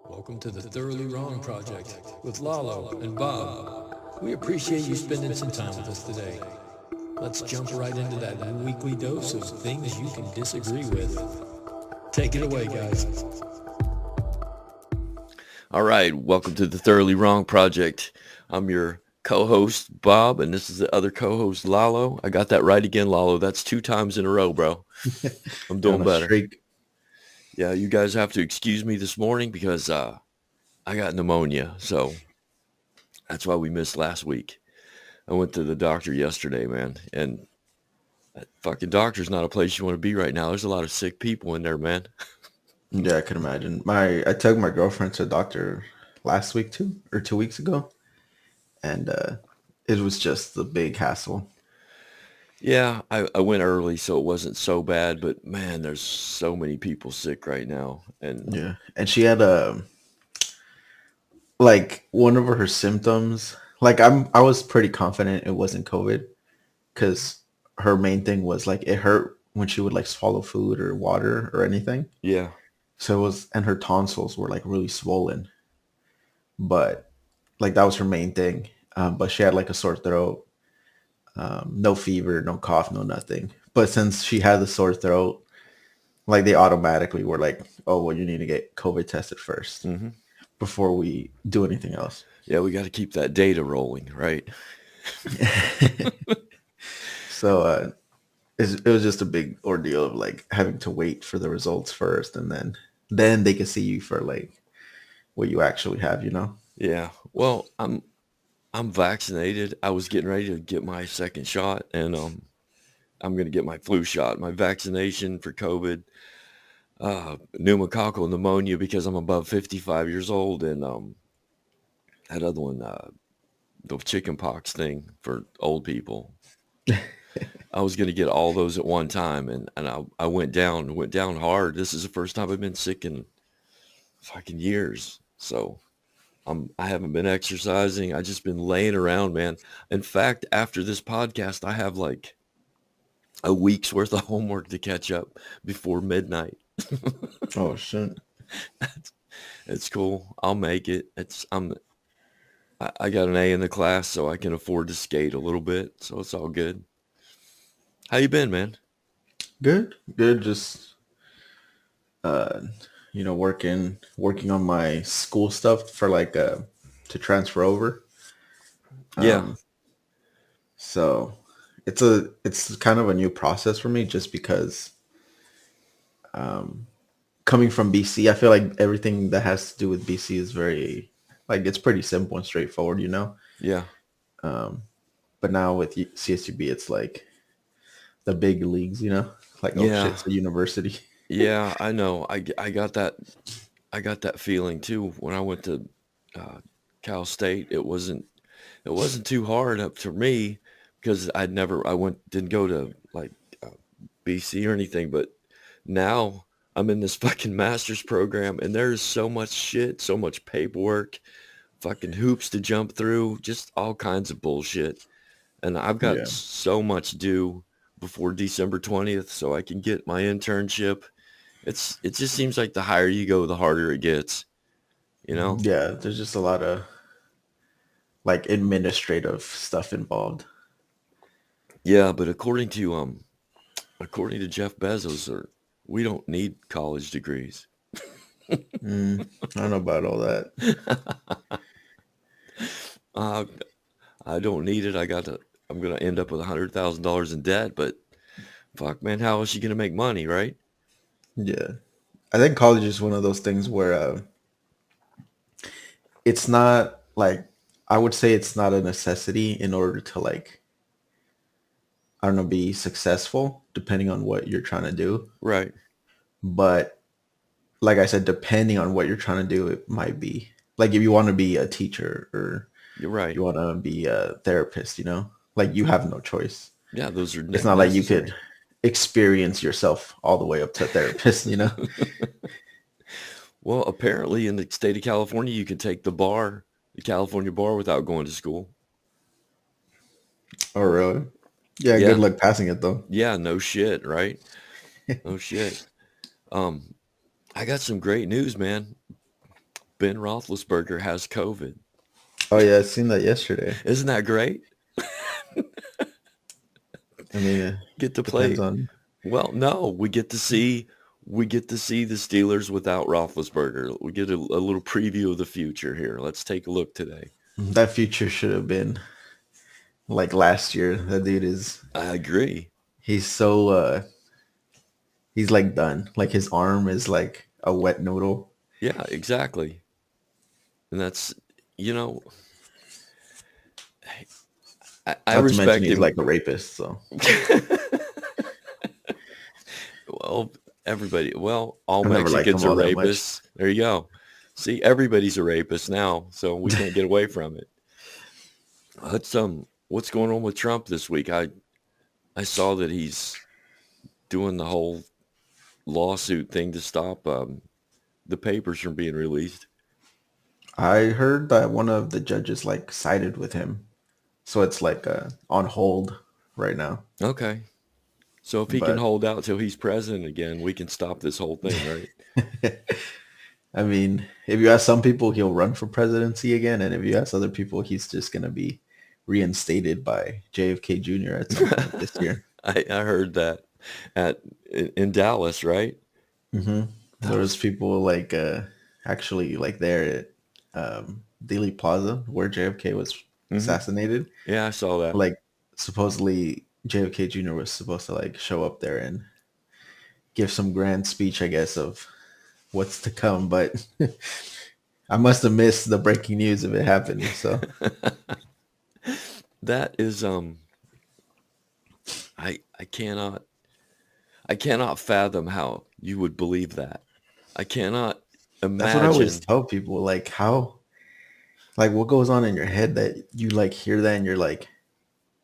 Welcome to the Thoroughly Wrong Project with Lalo and Bob. We appreciate you spending some time with us today. Let's jump right into that weekly dose of things you can disagree with. Take it away, guys. All right, welcome to the Thoroughly Wrong Project. I'm your co-host, Bob, and this is the other co-host, Lalo. I got that right again, Lalo. That's 2 times in a row, bro. I'm On doing a better. streak. Yeah, you guys have to excuse me this morning because I got pneumonia, so that's why we missed last week. I went to the doctor yesterday, man, and that fucking doctor's not a place you want to be right now. There's a lot of sick people in there, man. Yeah, I can imagine. I took my girlfriend to a doctor last week too, or 2 weeks ago, and it was just a big hassle. Yeah, I went early, so it wasn't so bad, but man, there's so many people sick right now, and Yeah, and she had a like one of her symptoms. Like I was pretty confident it wasn't COVID because her main thing was like it hurt when she would like swallow food or water or anything. yeah. So it was, and her tonsils were like really swollen, but like that was her main thing. But she had like a sore throat. No fever, no cough, no nothing. But since she had the sore throat, like they automatically were like, "Oh, well, you need to get COVID tested first hmm before we do anything else." Yeah, we got to keep that data rolling, right? So it was just a big ordeal of like having to wait for the results first, and then they could see you for like what you actually have, you know? Yeah. Well, I'm vaccinated. I was getting ready to get my second shot, and I'm going to get my flu shot. My vaccination for COVID, pneumococcal pneumonia because I'm above 55 years old, and that other one, the chicken pox thing for old people. I was going to get all those at one time, and I went down hard. This is the first time I've been sick in fucking years. So I haven't been exercising. I just been laying around, man. In fact, after this podcast, I have like a week's worth of homework to catch up before midnight. Oh shit. It's cool. I'll make it. I got an A in the class, so I can afford to skate a little bit. So it's all good. How you been, man? Good, good. Just uh, working on my school stuff for like to transfer over. Yeah, Um, so it's kind of a new process for me just because coming from BC, I feel like everything that has to do with BC is very like it's pretty simple and straightforward, you know. yeah, But now with CSUB, it's like the big leagues, you know, like oh shit, yeah, it's a university. yeah. I know. I got that. I got that feeling too when I went to uh, Cal State. It wasn't too hard up to me because I went didn't go to like uh, BC or anything, but now I'm in this fucking master's program and there's so much shit, so much paperwork, fucking hoops to jump through, just all kinds of bullshit. And I've got Yeah, so much due before December 20th so I can get my internship. It just seems like the higher you go, the harder it gets, you know? yeah. There's just a lot of like administrative stuff involved. Yeah, but according to Jeff Bezos, we don't need college degrees. I don't know about all that. Uh, I don't need it. I'm gonna end up with $100,000 in debt, but fuck, man, how is she gonna make money, right? Yeah, I think college is one of those things where it's not like I would say it's not a necessity in order to like I don't know be successful depending on what you're trying to do. Right. But like I said, depending on what you're trying to do, it might be like if you want to be a teacher or You're right. you want to be a therapist, you know, like you have no choice. Yeah, those are It's not like you could necessary. experience yourself all the way up to therapist, you know? Well, apparently in the state of California, you can take the California bar, without going to school. Oh, really? Yeah, good Yeah. luck passing it though. Yeah. No shit. Right. No shit. Um, I got some great news, man. Ben Roethlisberger has COVID. Oh yeah, I seen that yesterday. Isn't that great? I mean, it Get to depends play. on Well, no, we get to see the Steelers without Roethlisberger. We get a little preview of the future here. Let's take a look today. that future should have been like last year. That dude is I agree. he's so he's like done. Like his arm is like a wet noodle. Yeah, exactly. And that's, you know, I Not to mention respect he's him. like a rapist. So Well, everybody, well, all I never liked Mexicans him are all that much. rapists. There you go. See, everybody's a rapist now, so we can't get away from it. Let's what's going on with Trump this week? I saw that he's doing the whole lawsuit thing to stop the papers from being released. I heard that one of the judges like sided with him, so it's like on hold right now. Okay. So if he can But hold out till he's president again, we can stop this whole thing, right? I mean, if you ask some people, he'll run for presidency again, and if you ask other people, he's just gonna be reinstated by JFK Jr. at some point this year. I heard that in Dallas, right? hmm That There was was people like actually like there at Dealey Plaza where JFK was hmm assassinated. Yeah, I saw that. Like supposedly JFK Jr. was supposed to like show up there and give some grand speech, I guess, of what's to come, but I must have missed the breaking news if it happened. So That is I cannot fathom how you would believe that. I cannot that's what I always imagine. tell people. Like how, like what goes on in your head that you like hear that and you're like,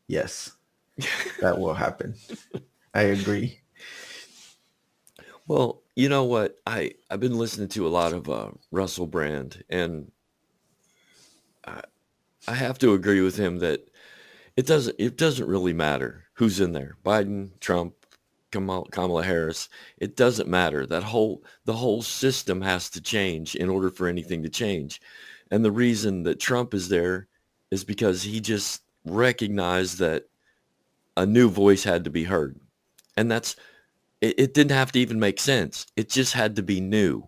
yes, that will happen. I agree. Well, you know what? I've been listening to a lot of Russell Brand, and I, I have to agree with him that it doesn't really matter who's in there. Biden, Trump, Kamala Harris. It doesn't matter. The whole system has to change in order for anything to change. And the reason that Trump is there is because he just recognized that a new voice had to be heard. And it didn't have to even make sense. It just had to be new.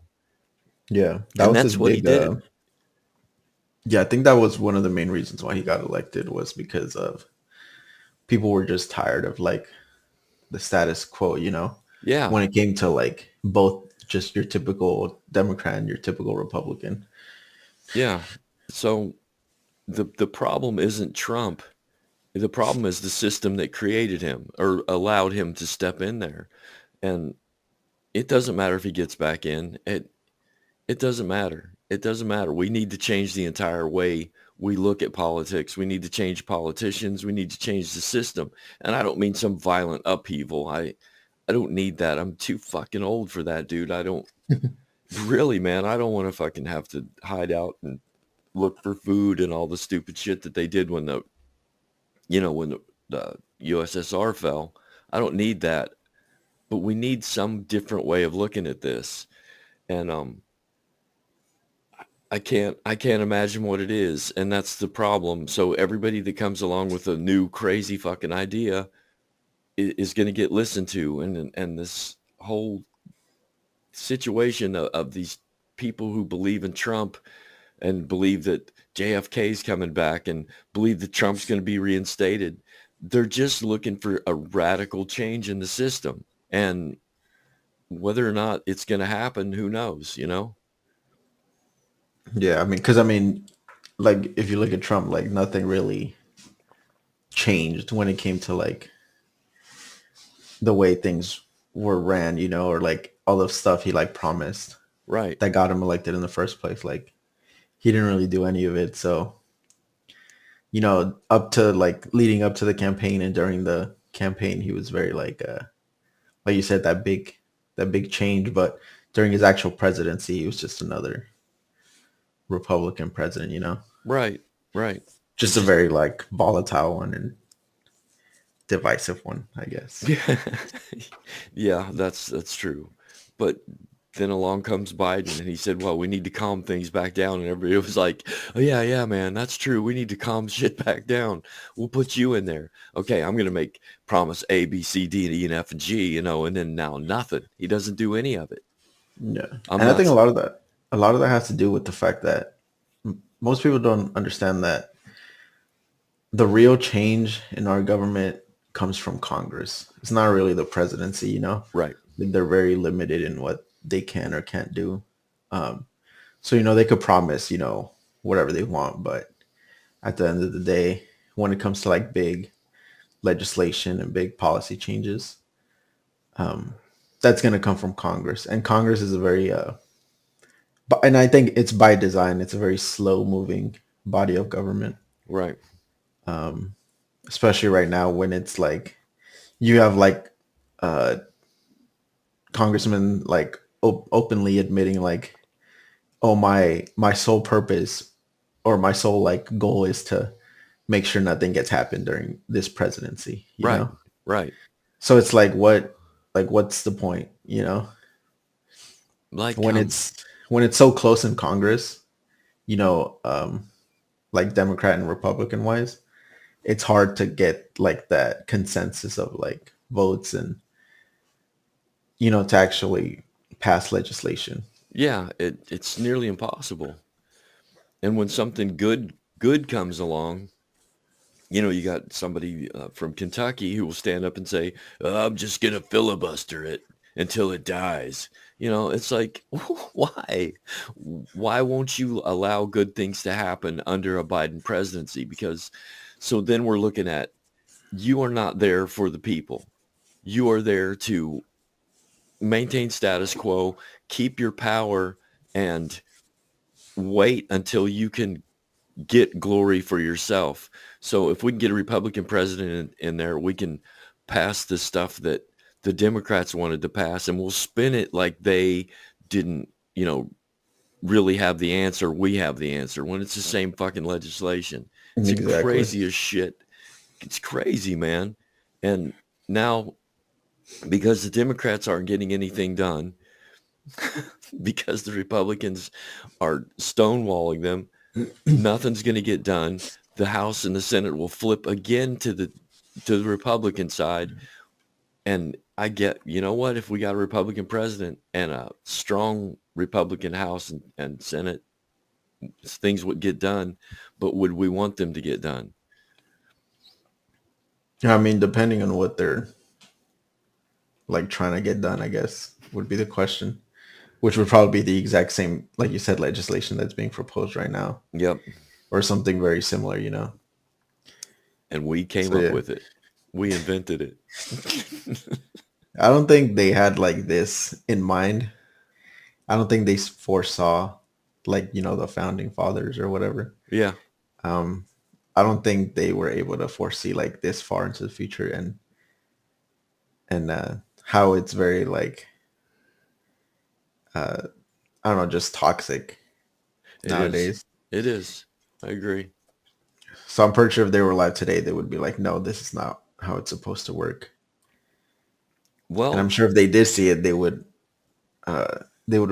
Yeah, that And was his that's what he big. did. Yeah, I think that was one of the main reasons why he got elected was because of people were just tired of like the status quo. Yeah. When it came to like both just your typical Democrat and your typical Republican. Yeah. So the problem isn't Trump. The problem is the system that created him or allowed him to step in there. And it doesn't matter if he gets back in. It doesn't matter. It doesn't matter. We need to change the entire way we look at politics. We need to change politicians. We need to change the system. And I don't mean some violent upheaval. I don't need that. I'm too fucking old for that, dude. I don't really, man. I don't want to fucking have to hide out and look for food and all the stupid shit that they did when the USSR fell. I don't need that. But we need some different way of looking at this. And I can't imagine what it is, and that's the problem. So everybody that comes along with a new crazy fucking idea is going to get listened to, and this whole situation of these people who believe in Trump and believe that JFK is coming back and believe that Trump's going to be reinstated, they're just looking for a radical change in the system, and whether or not it's going to happen, who knows, you know? Yeah, because like if you look at Trump, like nothing really changed when it came to like the way things were ran, or like all the stuff he like promised Right. that got him elected in the first place. Like he didn't really do any of it. So, up to like leading up to the campaign and during the campaign, he was very like you said, that big change. But during his actual presidency, he was just another Republican president. Right. Right. Just a very like volatile one and divisive one, I guess. Yeah, yeah, that's true. But then along comes Biden, and he said, well, we need to calm things back down. And everybody was like, oh, yeah, man, that's true. We need to calm shit back down. We'll put you in there. Okay, I'm going to promise A, B, C, D, and E, and F, and G, and then now nothing. He doesn't do any of it. Yeah. I'm And I not. think a lot of that has to do with the fact that most people don't understand that the real change in our government comes from Congress. It's not really the presidency, you know? Right. They're very limited in what they can or can't do. So, they could promise, whatever they want, but at the end of the day, when it comes to like big legislation and big policy changes, that's going to come from Congress. And Congress is a very, and I think it's by design, it's a very slow moving body of government, Right. especially right now when it's like you have like congressmen like openly admitting like, oh, my sole purpose or my sole like goal is to make sure nothing gets happened during this presidency, Right. Right. So it's like what's the point, Like, when it's so close in Congress, like Democrat and Republican wise, it's hard to get like that consensus of like votes and to actually pass legislation. yeah, it's nearly impossible. And when something good comes along, you got somebody from Kentucky who will stand up and say, I'm just going to filibuster it until it dies. It's like, why? Why won't you allow good things to happen under a Biden presidency? Because so then we're looking at, you are not there for the people. You are there to maintain status quo, keep your power, and wait until you can get glory for yourself. So if we can get a Republican president in there, we can pass the stuff that the Democrats wanted to pass, and we'll spin it like they didn't, really have the answer. We have the answer when it's the same fucking legislation. It's the Exactly. craziest shit. It's crazy, man. And now, because the Democrats aren't getting anything done, because the Republicans are stonewalling them, nothing's going to get done. The House and the Senate will flip again to the Republican side. And I get, you know what, if we got a Republican president and a strong Republican House and Senate, things would get done. But would we want them to get done? I mean, depending on what they're like trying to get done, I guess would be the question, which would probably be the exact same, like you said, legislation that's being proposed right now. Yep. Or something very similar, And we came So, up yeah. with it. We invented it. I don't think they had like this in mind. I don't think they foresaw like, the founding fathers or whatever. Yeah. I don't think they were able to foresee like this far into the future and how it's very like, I don't know, just toxic nowadays. It is. I agree. So I'm pretty sure if they were alive today, they would be like, no, this is not how it's supposed to work. Well, And I'm sure if they did see it, they would have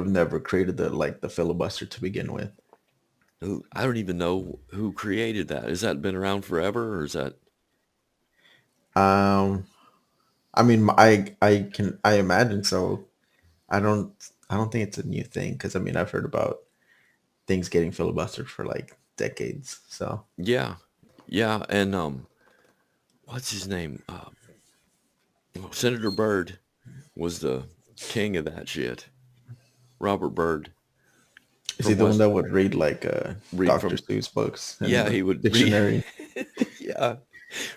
never created the filibuster to begin with. I don't even know who created that. Has that been around forever, or is that? Um, I mean, I imagine so. I don't think it's a new thing because I mean I've heard about things getting filibustered for like decades. So Yeah, yeah, and what's his name? Senator Byrd was the king of that shit. Robert Byrd is he from the one West. that would read like Read Dr. from. Seuss books and Yeah, the he would dictionary? read. Yeah,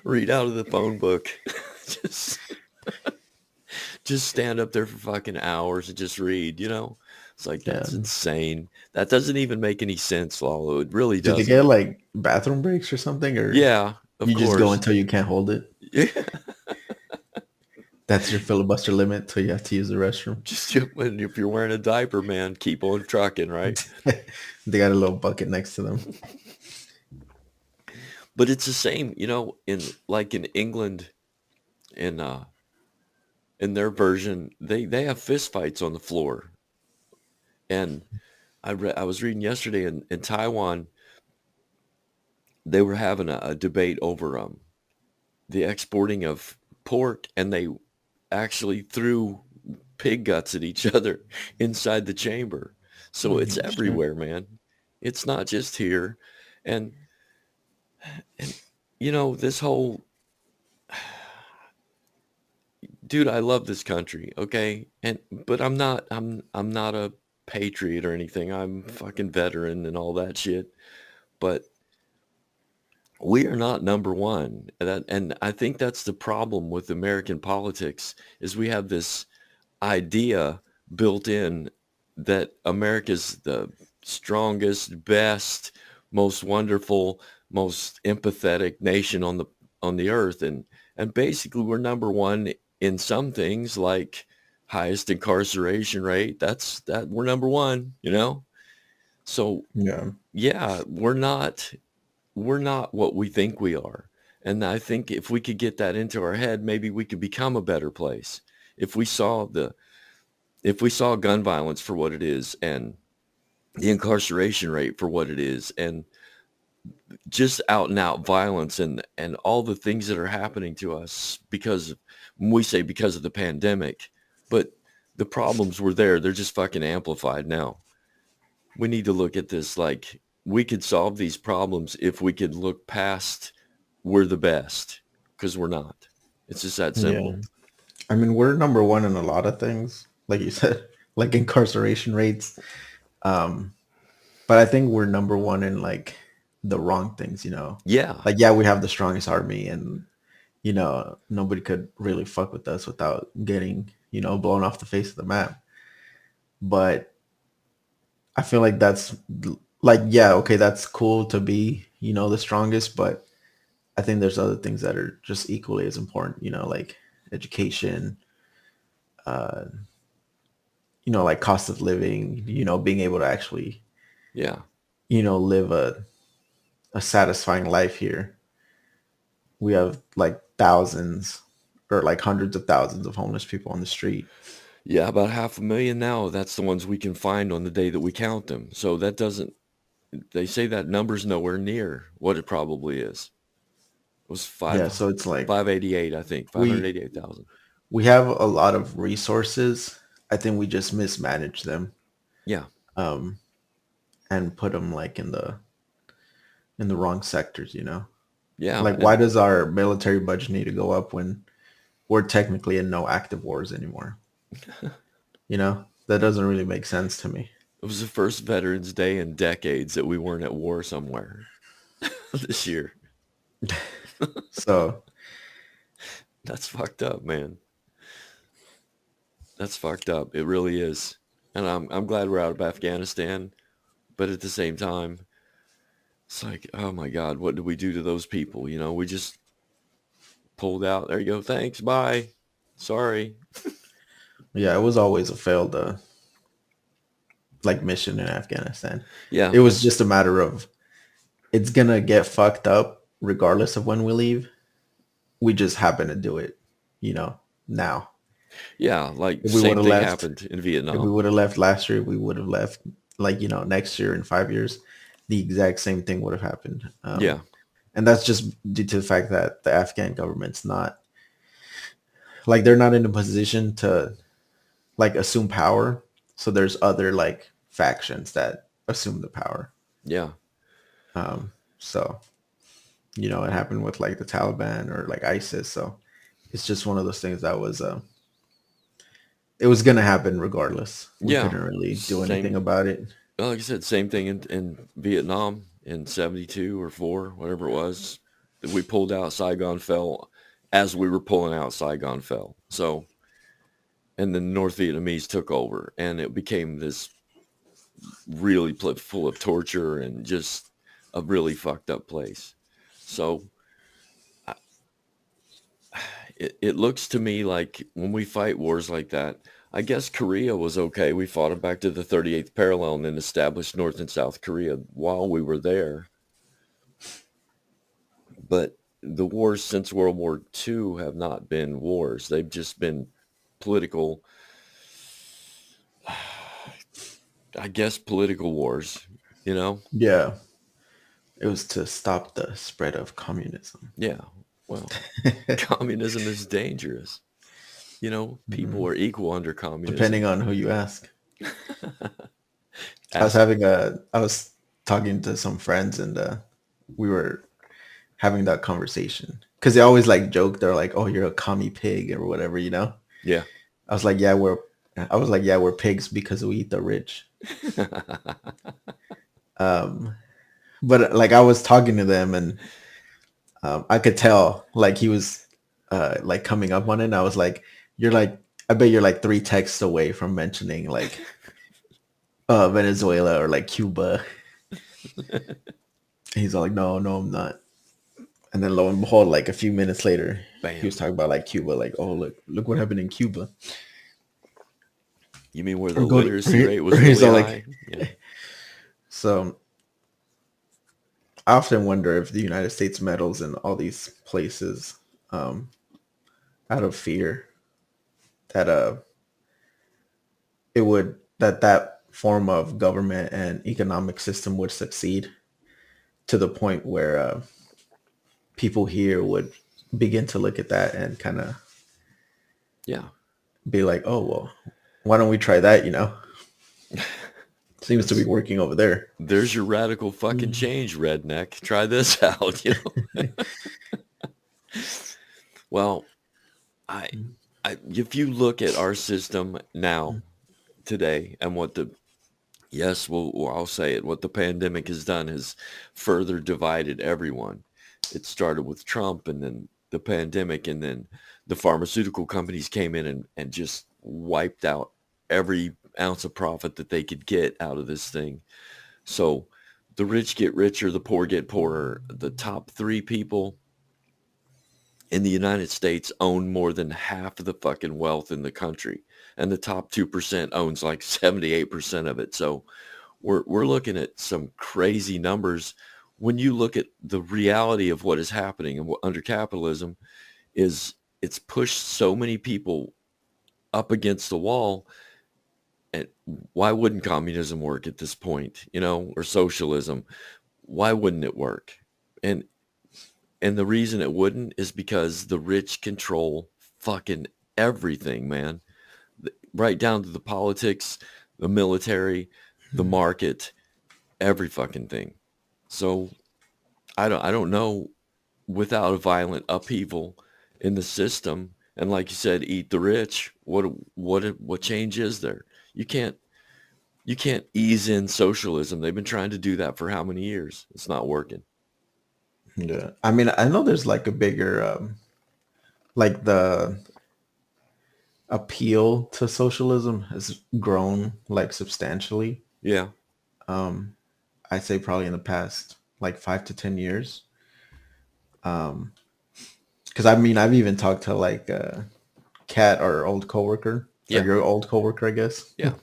read out of the phone book. just, just stand up there for fucking hours and just read. It's like, Yeah. that's insane. That doesn't even make any sense, Lalo. It really Do they doesn't. get like bathroom breaks or something, or Yeah, of you just go course. until you can't hold it? Yeah. That's your filibuster limit till you have to use the restroom. Just when if you're wearing a diaper, man, keep on trucking, right? They got a little bucket next to them. But it's the same, in England, in their version, they have fist fights on the floor. And I was reading yesterday in Taiwan, they were having a debate over the exporting of pork, and they actually threw pig guts at each other inside the chamber. So it's Shit. everywhere, man. It's not just here. And and this whole dude, I love this country, okay? But I'm not a patriot or anything. I'm fucking veteran and all that shit. But we are not number one. And I think that's the problem with American politics is we have this idea built in that America's the strongest, best, most wonderful, most empathetic nation on the earth, and basically we're number one in some things like highest incarceration rate. That we're number one, you know? So Yeah. yeah, we're not what we think we are. And I think if we could get that into our head, maybe we could become a better place. If we saw gun violence for what it is and the incarceration rate for what it is and just out and out violence and all the things that are happening to us when we say because of the pandemic, but the problems were there. They're just fucking amplified now. We need to look at this like we could solve these problems if we could look past we're the best, because we're not. It's just that Yeah. simple. I mean, we're number one in a lot of things, like you said, like incarceration rates. Um, but I think we're number one in like the wrong things, you know. Yeah. Like, yeah, we have the strongest army, and nobody could really fuck with us without getting, blown off the face of the map. But I feel like that's like, yeah, okay, that's cool to be, the strongest, but I think there's other things that are just equally as important, like education, uh, like cost of living, being able to actually, Yeah. live a satisfying life here. We have like thousands or like hundreds of thousands of homeless people on the street. Yeah, about 500,000 now. That's the ones we can find on the day that we count them. So that doesn't, they say that number's nowhere near what it probably is. It was Yeah, so it's like 588, I think, we 588,000. we have a lot of resources. I think we just mismanage them, Yeah. um, and put them like in the wrong sectors. Yeah. Like, why does our military budget need to go up when we're technically in no active wars anymore? That doesn't really make sense to me. It was the first Veterans Day in decades that we weren't at war somewhere this year. So That's fucked up, man. That's fucked up. It really is. And I'm glad we're out of Afghanistan, but at the same time, it's like, oh my God, what did we do to those people? We just pulled out. There you go. Thanks. Bye. Sorry. yeah, it was always a failed like mission in Afghanistan. Yeah. It was just a matter of it's gonna get fucked up regardless of when we leave. We just happen to do it, now. Yeah. Like If we same would have thing left, happened in if we Vietnam. would have left last year, we would have left like, next year in 5 years, the exact same thing would have happened. Yeah. And that's just due to the fact that the Afghan government's not like they're not in a position to like assume power. So there's other like factions that assume the power. Yeah. So, it happened with like the Taliban or like ISIS. So it's just one of those things that was, it was going to happen regardless. We Yeah. couldn't really do anything Same. about it. Well, like I said, same thing in Vietnam in 72 or 4, whatever it was. We pulled out, Saigon fell as we were pulling out, Saigon fell. So, and the North Vietnamese took over, and it became this really full of torture and just a really fucked up place. So it looks to me like when we fight wars like that, I guess Korea was okay. We fought it back to the 38th parallel and then established North and South Korea while we were there. But the wars since World War II have not been wars. They've just been political. I guess, political wars, you know? Yeah, it was to stop the spread of communism. Yeah. Well, communism is dangerous. You know, people Mhm. are equal under communism. Depending on who you ask. Ask. I was talking to some friends, and we were having that conversation because they always like joke. They're like, "Oh, you're a commie pig" or whatever, you know. Yeah. I was like, "Yeah, we're." I was like, "Yeah, we're pigs because we eat the rich." Um, but like I was talking to them, and I could tell like he was like coming up on it. And I was like, "You're like, I bet you're like 3 texts away from mentioning like Venezuela or like Cuba." He's all like, "No, no, I'm not." And then lo and behold, like a few minutes later, he Bam. was talking about like Cuba, like, "Oh, look what happened in Cuba." You mean where Or the go to, literacy rate or was he's really all high? like, Yeah. so I often wonder if the United States meddles in all these places um, out of fear that that form of government and economic system would succeed to the point where people here would begin to look at that and kind of Yeah. be like, "Oh well, why don't we try that?" You know, seems to be That's working over there. there's your radical fucking Mhm. change, redneck. Try this out, you know. Well, I if you look at our system now today and what the yes, well, I'll say it. What the pandemic has done has further divided everyone. It started with Trump and then the pandemic, and then the pharmaceutical companies came in and just wiped out every ounce of profit that they could get out of this thing. So the rich get richer, the poor get poorer. The top three people in the United States own more than half of the fucking wealth in the country. And the top 2% owns like 78% of it. So we're looking at some crazy numbers. When you look at the reality of what is happening and under capitalism is it's pushed so many people up against the wall. And why wouldn't communism work at this point, you know, or socialism? Why wouldn't it work? And and the reason it wouldn't is because the rich control fucking everything, man. Right down to the politics, the military, the market, every fucking thing. So I don't know, without a violent upheaval in the system, and like you said, eat the rich, what change is there? You can't you can't ease in socialism. They've been trying to do that for how many years? It's not working. Yeah, I mean, I know there's like a bigger, like the appeal to socialism has grown like substantially. Yeah. Um, I'd say probably in the past like 5 to 10 years. Because I mean, I've even talked to like Kat, our old coworker, or Yeah. your old coworker, I guess. Yeah.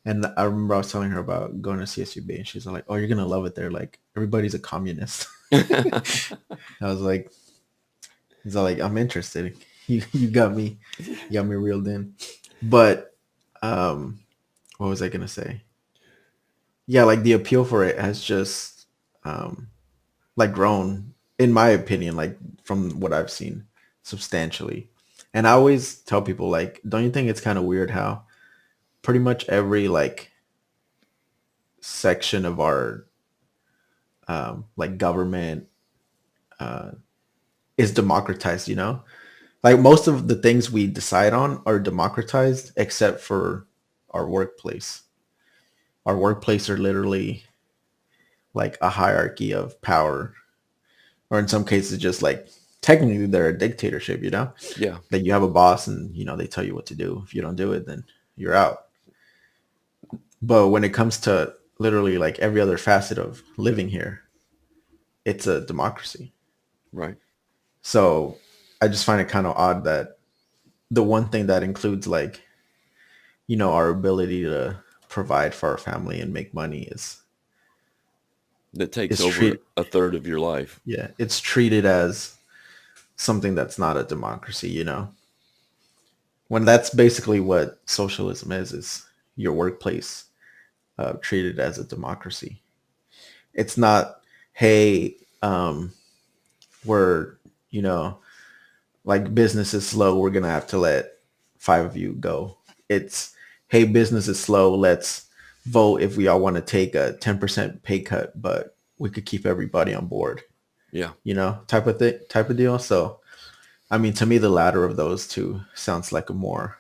And I remember I was telling her about going to CSUB, and she's like, "Oh, you're gonna love it there. Like everybody's a communist." I was like, "He's all like, I'm interested. You got me reeled in." But um, what was I gonna say? Yeah, like the appeal for it has just um, like grown, in my opinion, like from what I've seen, substantially. And I always tell people like, don't you think it's kind of weird how pretty much every like section of our like government is democratized, you know? Like most of the things we decide on are democratized except for our workplace. Our workplace are literally like a hierarchy of power, or in some cases just like technically they're a dictatorship, you know? Yeah. Like you have a boss and you know they tell you what to do. If you don't do it, then you're out. But when it comes to literally like every other facet of living here, it's a democracy. Right. So I just find it kind of odd that the one thing that includes like, you know, our ability to provide for our family and make money That takes is over treat a third of your life. yeah, it's treated as something that's not a democracy, you know. When that's basically what socialism is your workplace treated as a democracy. It's not, hey, we're, you know, like business is slow. We're going to have to let 5 of you go. It's, hey, business is slow. Let's vote if we all want to take a 10% pay cut, but we could keep everybody on board, Yeah. type of deal. So, I mean, to me, the latter of those two sounds like a more,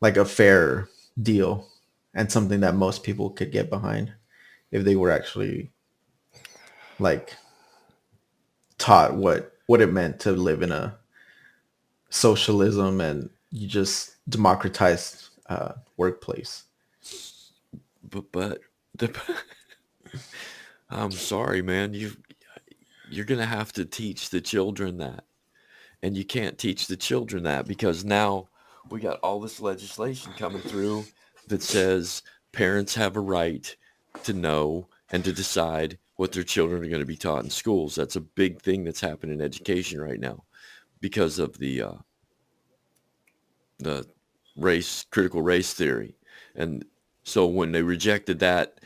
like a fair deal and something that most people could get behind if they were actually like taught what it meant to live in a socialism and you just democratized workplace. But the, I'm sorry, man. You're gonna have to teach the children that, and you can't teach the children that because now we got all this legislation coming through that says parents have a right to know and to decide what their children are going to be taught in schools. That's a big thing that's happening in education right now because of the critical race theory. And so when they rejected that,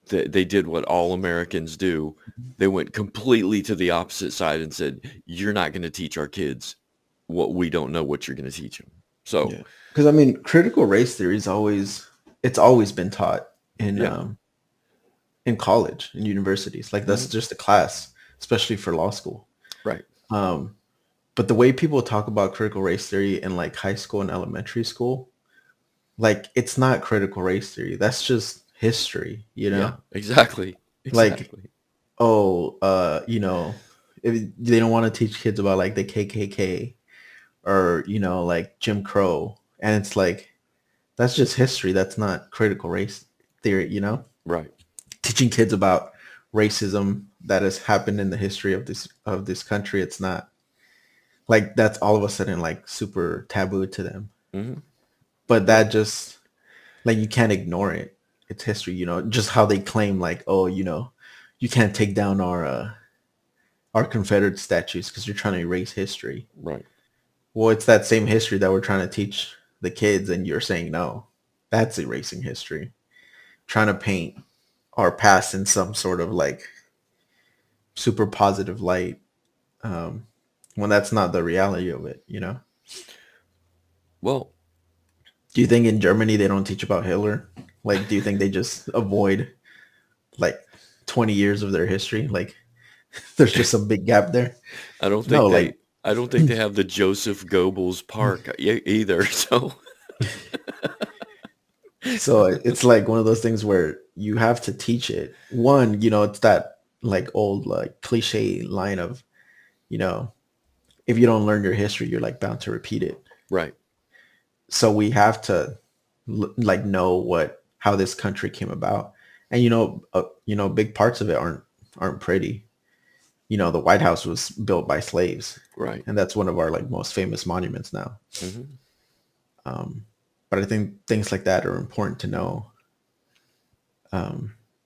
they did what all Americans do. They went completely to the opposite side and said, you're not going to teach our kids what we don't know what you're going to teach them. So, Yeah, because I mean, critical race theory is it's always been taught yeah, in college and universities. Like that's just a class, especially for law school. right. But the way people talk about critical race theory in like high school and elementary school, like it's not critical race theory. That's just history, Yeah, exactly. Like, Exactly. oh, if they don't want to teach kids about like the KKK or, like Jim Crow. And it's like, that's just history. That's not critical race theory. Right. Teaching kids about racism that has happened in the history of this country. It's not like that's all of a sudden like super taboo to them. Hmm. But that just like you can't ignore it. It's history, just how they claim like, oh, you can't take down our Confederate statues because you're trying to erase history. Right. Well, it's that same history that we're trying to teach the kids, and you're saying no. That's erasing history. Trying to paint our past in some sort of like super positive light, when that's not the reality of it. Well, Do you think in Germany they don't teach about Hitler? Like, do you think they just avoid like 20 years of their history? Like, there's just a big gap there. I don't No, think like, they have the Joseph Goebbels Park either. So, so it's like one of those things where you have to teach it. One, it's that like old like cliche line of, you know, if you don't learn your history, you're like bound to repeat it. right. So we have to like know how this country came about, and big parts of it aren't pretty. The White House was built by slaves, Right. and that's one of our like most famous monuments now. Hmm. But I think things like that are important to know,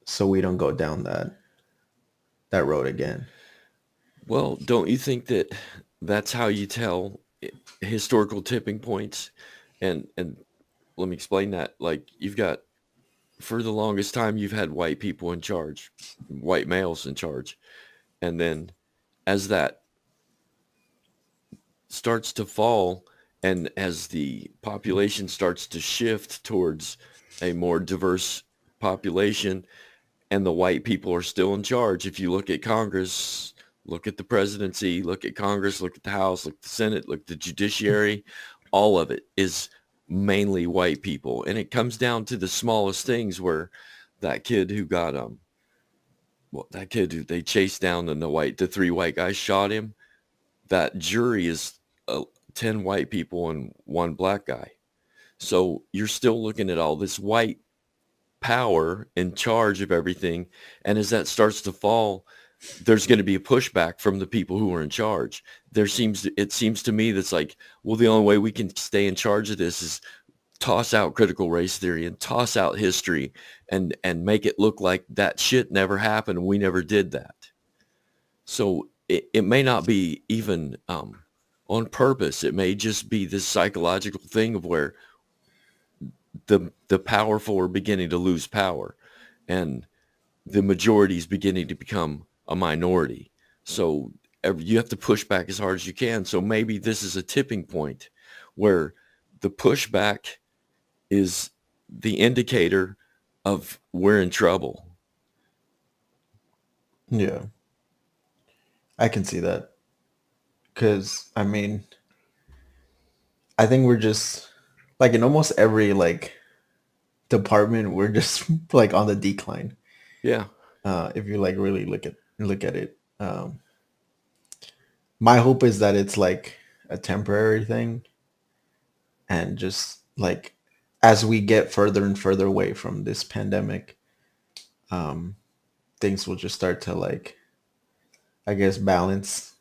so we don't go down that road again. Well, don't you think that that's how you tell historical tipping points? And let me explain that. Like you've got for the longest time you've had white people in charge, white males in charge. And then as that starts to fall and as the population starts to shift towards a more diverse population and the white people are still in charge. If you look at Congress, look at the presidency, look at Congress, look at the House, look at the Senate, look at the judiciary, all of it is mainly white people. And it comes down to the smallest things where that kid who got that kid who they chased down and the 3 white guys shot him, that jury is 10 white people and 1 black guy. So you're still looking at all this white power in charge of everything. And as that starts to fall, there's going to be a pushback from the people who are in charge. It seems to me that's like, well, the only way we can stay in charge of this is toss out critical race theory and toss out history and make it look like that shit never happened. We never did that. So it may not be even on purpose. It may just be this psychological thing of where the powerful are beginning to lose power, and the majority is beginning to become a minority. So you have to push back as hard as you can. So maybe this is a tipping point where the pushback is the indicator of we're in trouble. Yeah, I can see that. Because, I mean, I think we're just, like, in almost every, like, department, we're just, like, on the decline. Yeah. If you, like, really look at it. My hope is that it's, like, a temporary thing. And just, like, as we get further and further away from this pandemic, um, things will just start to, like, I guess, balance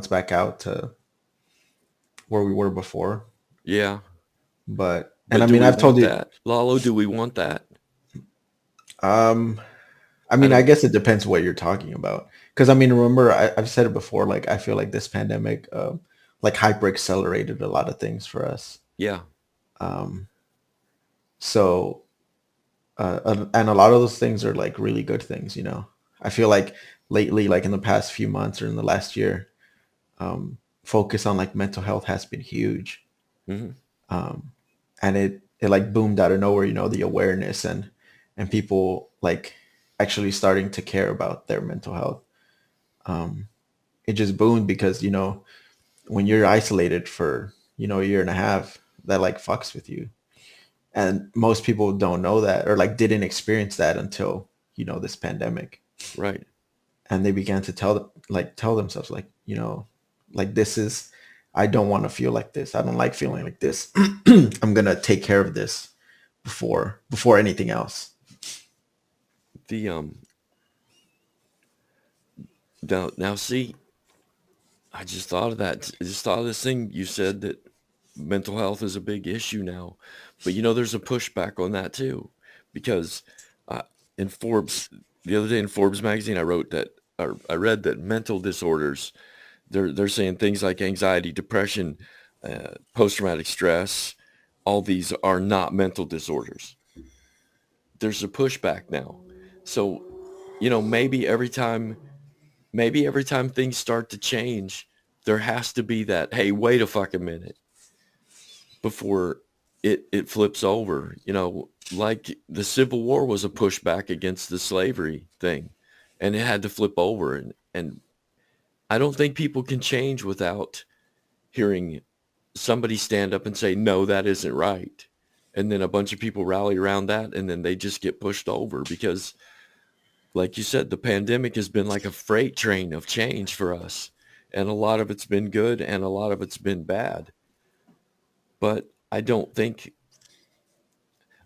back out to where we were before. Yeah. And But I do mean, we I've told want you, that? Lalo, do we want that? um, I I mean, I don't. guess it depends what you're talking about. Because I mean, remember, I've said it before. Like, I feel like this pandemic, like, hyper accelerated a lot of things for us. Yeah. Um, so, and a lot of those things are like really good things. I feel like lately, like in the past few months or in the last year, focus on like mental health has been huge. Hmm. Um, and it like boomed out of nowhere. The awareness and people like actually starting to care about their mental health. Um, it just boomed because when you're isolated for a year and a half, that like fucks with you, and most people don't know that or like didn't experience that until this pandemic, Right. and they began to tell themselves like like this is I don't want to feel like this. I don't like feeling like this. I'm gonna take care of this before anything else. The now see, I just thought of that. I just thought of this thing you said, that mental health is a big issue now. But there's a pushback on that too, because uh, in Forbes, the other day in Forbes magazine, I wrote that, or I read that mental disorders, they're saying things like anxiety, depression, post-traumatic stress, all these are not mental disorders. There's a pushback now. So, maybe every time things start to change, there has to be that, hey, wait a fucking minute, before it flips over. Like the Civil War was a pushback against the slavery thing, and it had to flip over. And I don't think people can change without hearing somebody stand up and say, no, that isn't right. And then a bunch of people rally around that, and then they just get pushed over because, like you said, the pandemic has been like a freight train of change for us. And a lot of it's been good and a lot of it's been bad. But I don't think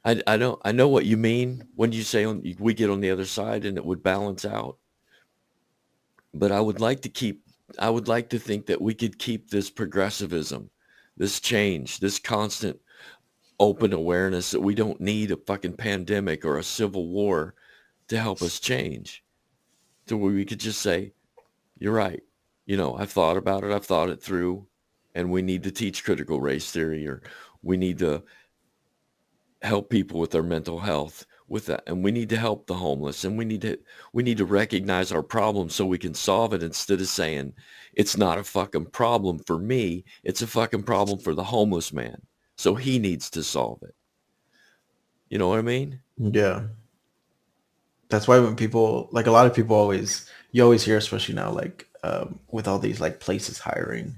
I don't I know what you mean when you say we get on the other side and it would balance out. But I would like to think that we could keep this progressivism, this change, this constant open awareness that we don't need a fucking pandemic or a civil war to help us change. To where we could just say, you're right. I've thought about it. I've thought it through, and we need to teach critical race theory, or we need to help people with their mental health with that, and we need to help the homeless, and we need to recognize our problem so we can solve it, instead of saying it's not a fucking problem for me, it's a fucking problem for the homeless man, so he needs to solve it. You know what I mean? Yeah, that's why when people like a lot of people you always hear, especially now, like with all these like places hiring,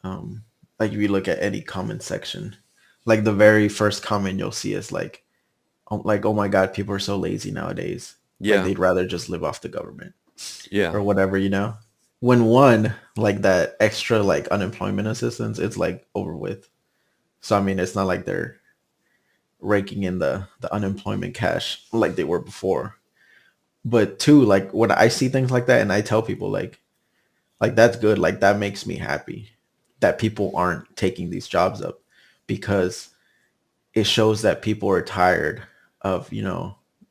like if you look at any comment section, like the very first comment you'll see is like, oh my god, people are so lazy nowadays, like Yeah. they'd rather just live off the government Yeah. or whatever. When one like that extra like unemployment assistance, it's like over with. So I mean, it's not like they're raking in the unemployment cash like they were before. But two, like when I see things like that and I tell people like that's good, like that makes me happy that people aren't taking these jobs up, because it shows that people are tired of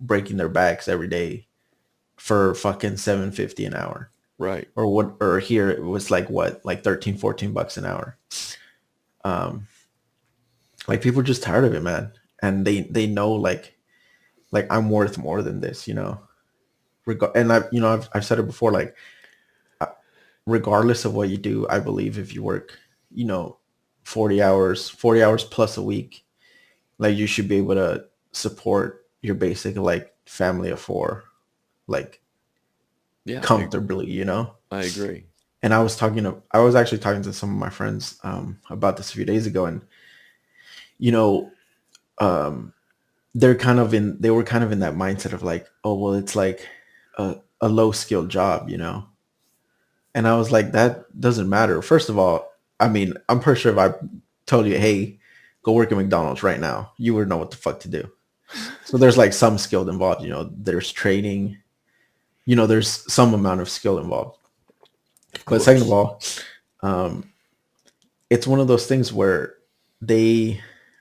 breaking their backs every day for fucking 7.50 an hour, Right. or what, or here it was like what, like 13, $14 an hour. um like people are just tired of it, man. and they know like I'm worth more than this, you know. And I've said it before, like regardless of what you do, I believe if you work, you know, 40 hours plus a week, like you should be able to support your basic like family of four, like Yeah, comfortably, you know. I agree. And I was actually talking to some of my friends about this a few days ago, and you know, um, they were kind of in that mindset of like, oh well, it's like a low skilled job, you know. And I was like, that doesn't matter. First of all, I mean, I'm pretty sure if I told you, hey, go work at McDonald's right now, you would know what the fuck to do. So there's like some skill involved, you know, there's training, you know, there's some amount of skill involved. Of But second of course. all, um, it's one of those things where they,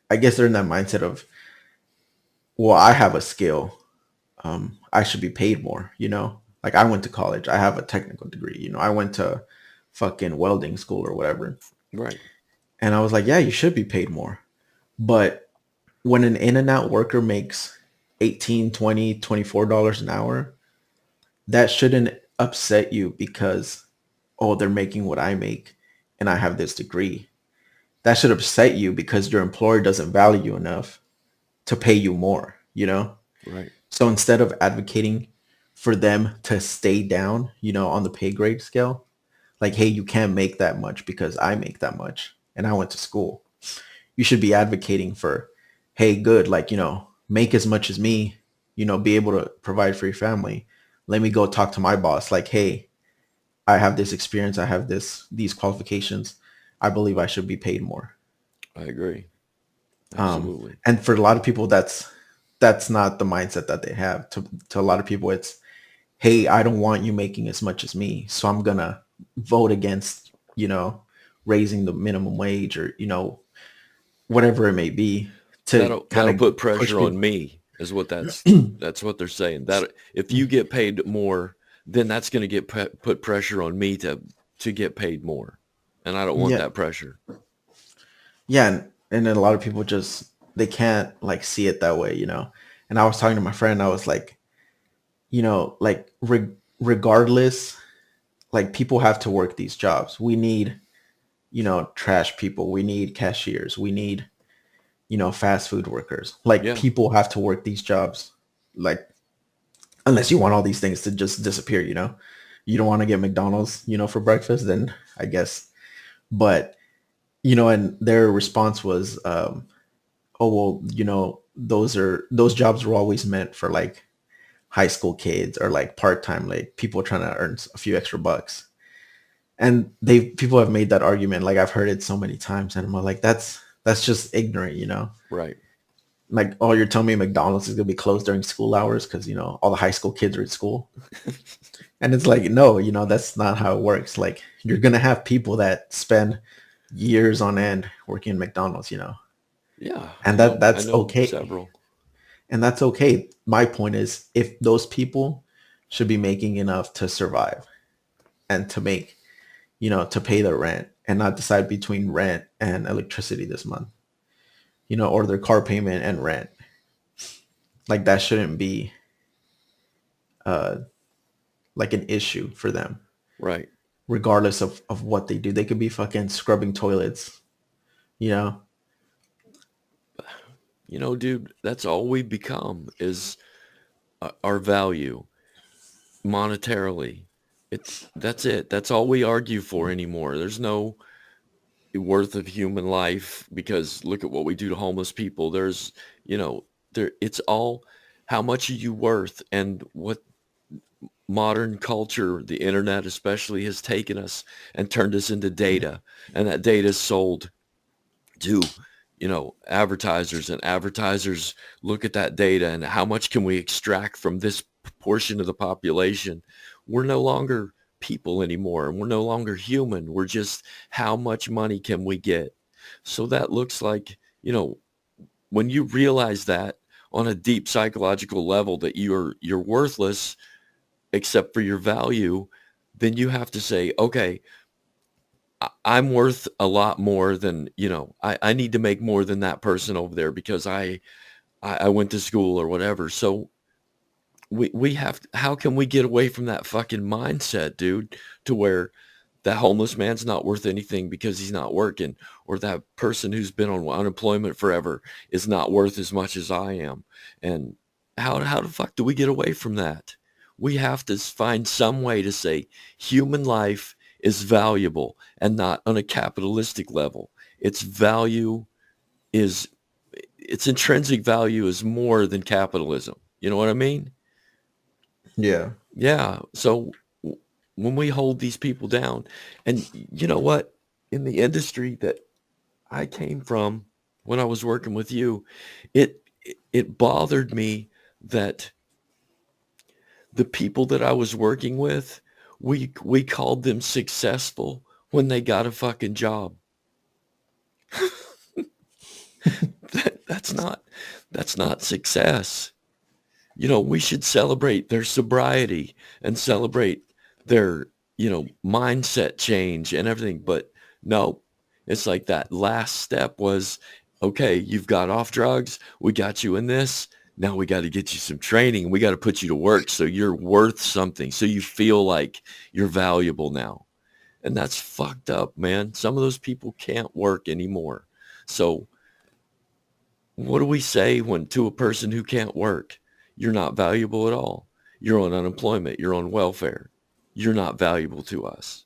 I guess they're in that mindset of, well, I have a skill. I should be paid more, you know? Like I went to college. I have a technical degree, you know. I went to fucking welding school or whatever. Right. And I was like, yeah, you should be paid more. But when an in and out worker makes 18, 20, $24 an hour, that shouldn't upset you because, oh, they're making what I make and I have this degree. That should upset you because your employer doesn't value you enough to pay you more, you know? Right. So instead of advocating for them to stay down, you know, on the pay grade scale, like, hey, you can't make that much because I make that much and I went to school. You should be advocating for, hey, good, like, you know, make as much as me, you know, be able to provide for your family. Let me go talk to my boss. Like, hey, I have this experience. I have these qualifications. I believe I should be paid more. I agree. Um, Absolutely. and for a lot of people, that's not the mindset that they have. To a lot of people, it's, hey, I don't want you making as much as me, so I'm gonna vote against, you know, raising the minimum wage or, you know, whatever it may be to kind That'll of put push pressure on people. me is what that's what they're saying. That if you get paid more, then that's going to put pressure on me to get paid more. And I don't want Yeah, that pressure. yeah, and then a lot of people just they can't like see it that way, you know. And I was talking to my friend, I was like, you know, like regardless, like people have to work these jobs. We need, you know, trash people. We need cashiers. We need, you know, fast food workers. Like Yeah. people have to work these jobs. Like unless you want all these things to just disappear, you know. You don't want to get McDonald's, you know, for breakfast, then I guess. But, you know, and their response was, oh well, you know, those jobs were always meant for like high school kids or like part-time, like people trying to earn a few extra bucks. And people have made that argument. Like I've heard it so many times and I'm like, that's just ignorant, you know? Right. Like, oh, you're telling me McDonald's is gonna be closed during school hours because, you know, all the high school kids are at school. And it's like, no, you know, that's not how it works. Like you're gonna have people that spend years on end working in McDonald's, you know. Yeah. And I that's know okay. several. And that's okay. My point is if those people should be making enough to survive and to make, you know, to pay their rent and not decide between rent and electricity this month, you know, or their car payment and rent. Like that shouldn't be uh like an issue for them, Right. regardless of what they do. They could be fucking scrubbing toilets, you know? You know, dude, that's all we become is our value monetarily. That's it. That's all we argue for anymore. There's no worth of human life because look at what we do to homeless people. There's, you know, it's all how much are you worth and what modern culture, the internet especially, has taken us and turned us into data. And that data is sold to, you know, advertisers, and advertisers look at that data and how much can we extract from this portion of the population. We're no longer people anymore, and we're no longer human. We're just how much money can we get. So that looks like, you know, when you realize that on a deep psychological level that you're worthless except for your value, then you have to say, okay, I'm worth a lot more than, you know, I need to make more than that person over there because I went to school or whatever. So we have, how can we get away from that fucking mindset, dude, to where that homeless man's not worth anything because he's not working, or that person who's been on unemployment forever is not worth as much as I am. And how the fuck do we get away from that? We have to find some way to say human life is valuable, and not on a capitalistic level. Its value is, its intrinsic value is more than capitalism. You know what I mean? Yeah. Yeah. So when we hold these people down, and you know what, in the industry that I came from when I was working with you, it bothered me that the people that I was working with, we called them successful when they got a fucking job. That's not success. You know, we should celebrate their sobriety and celebrate their, mindset change and everything. But no, it's like that last step was, okay, you've got off drugs. We got you in this. Now we got to get you some training. We got to put you to work so you're worth something. So you feel like you're valuable now. And that's fucked up, man. Some of those people can't work anymore. So what do we say when to a person who can't work? You're not valuable at all. You're on unemployment. You're on welfare. You're not valuable to us.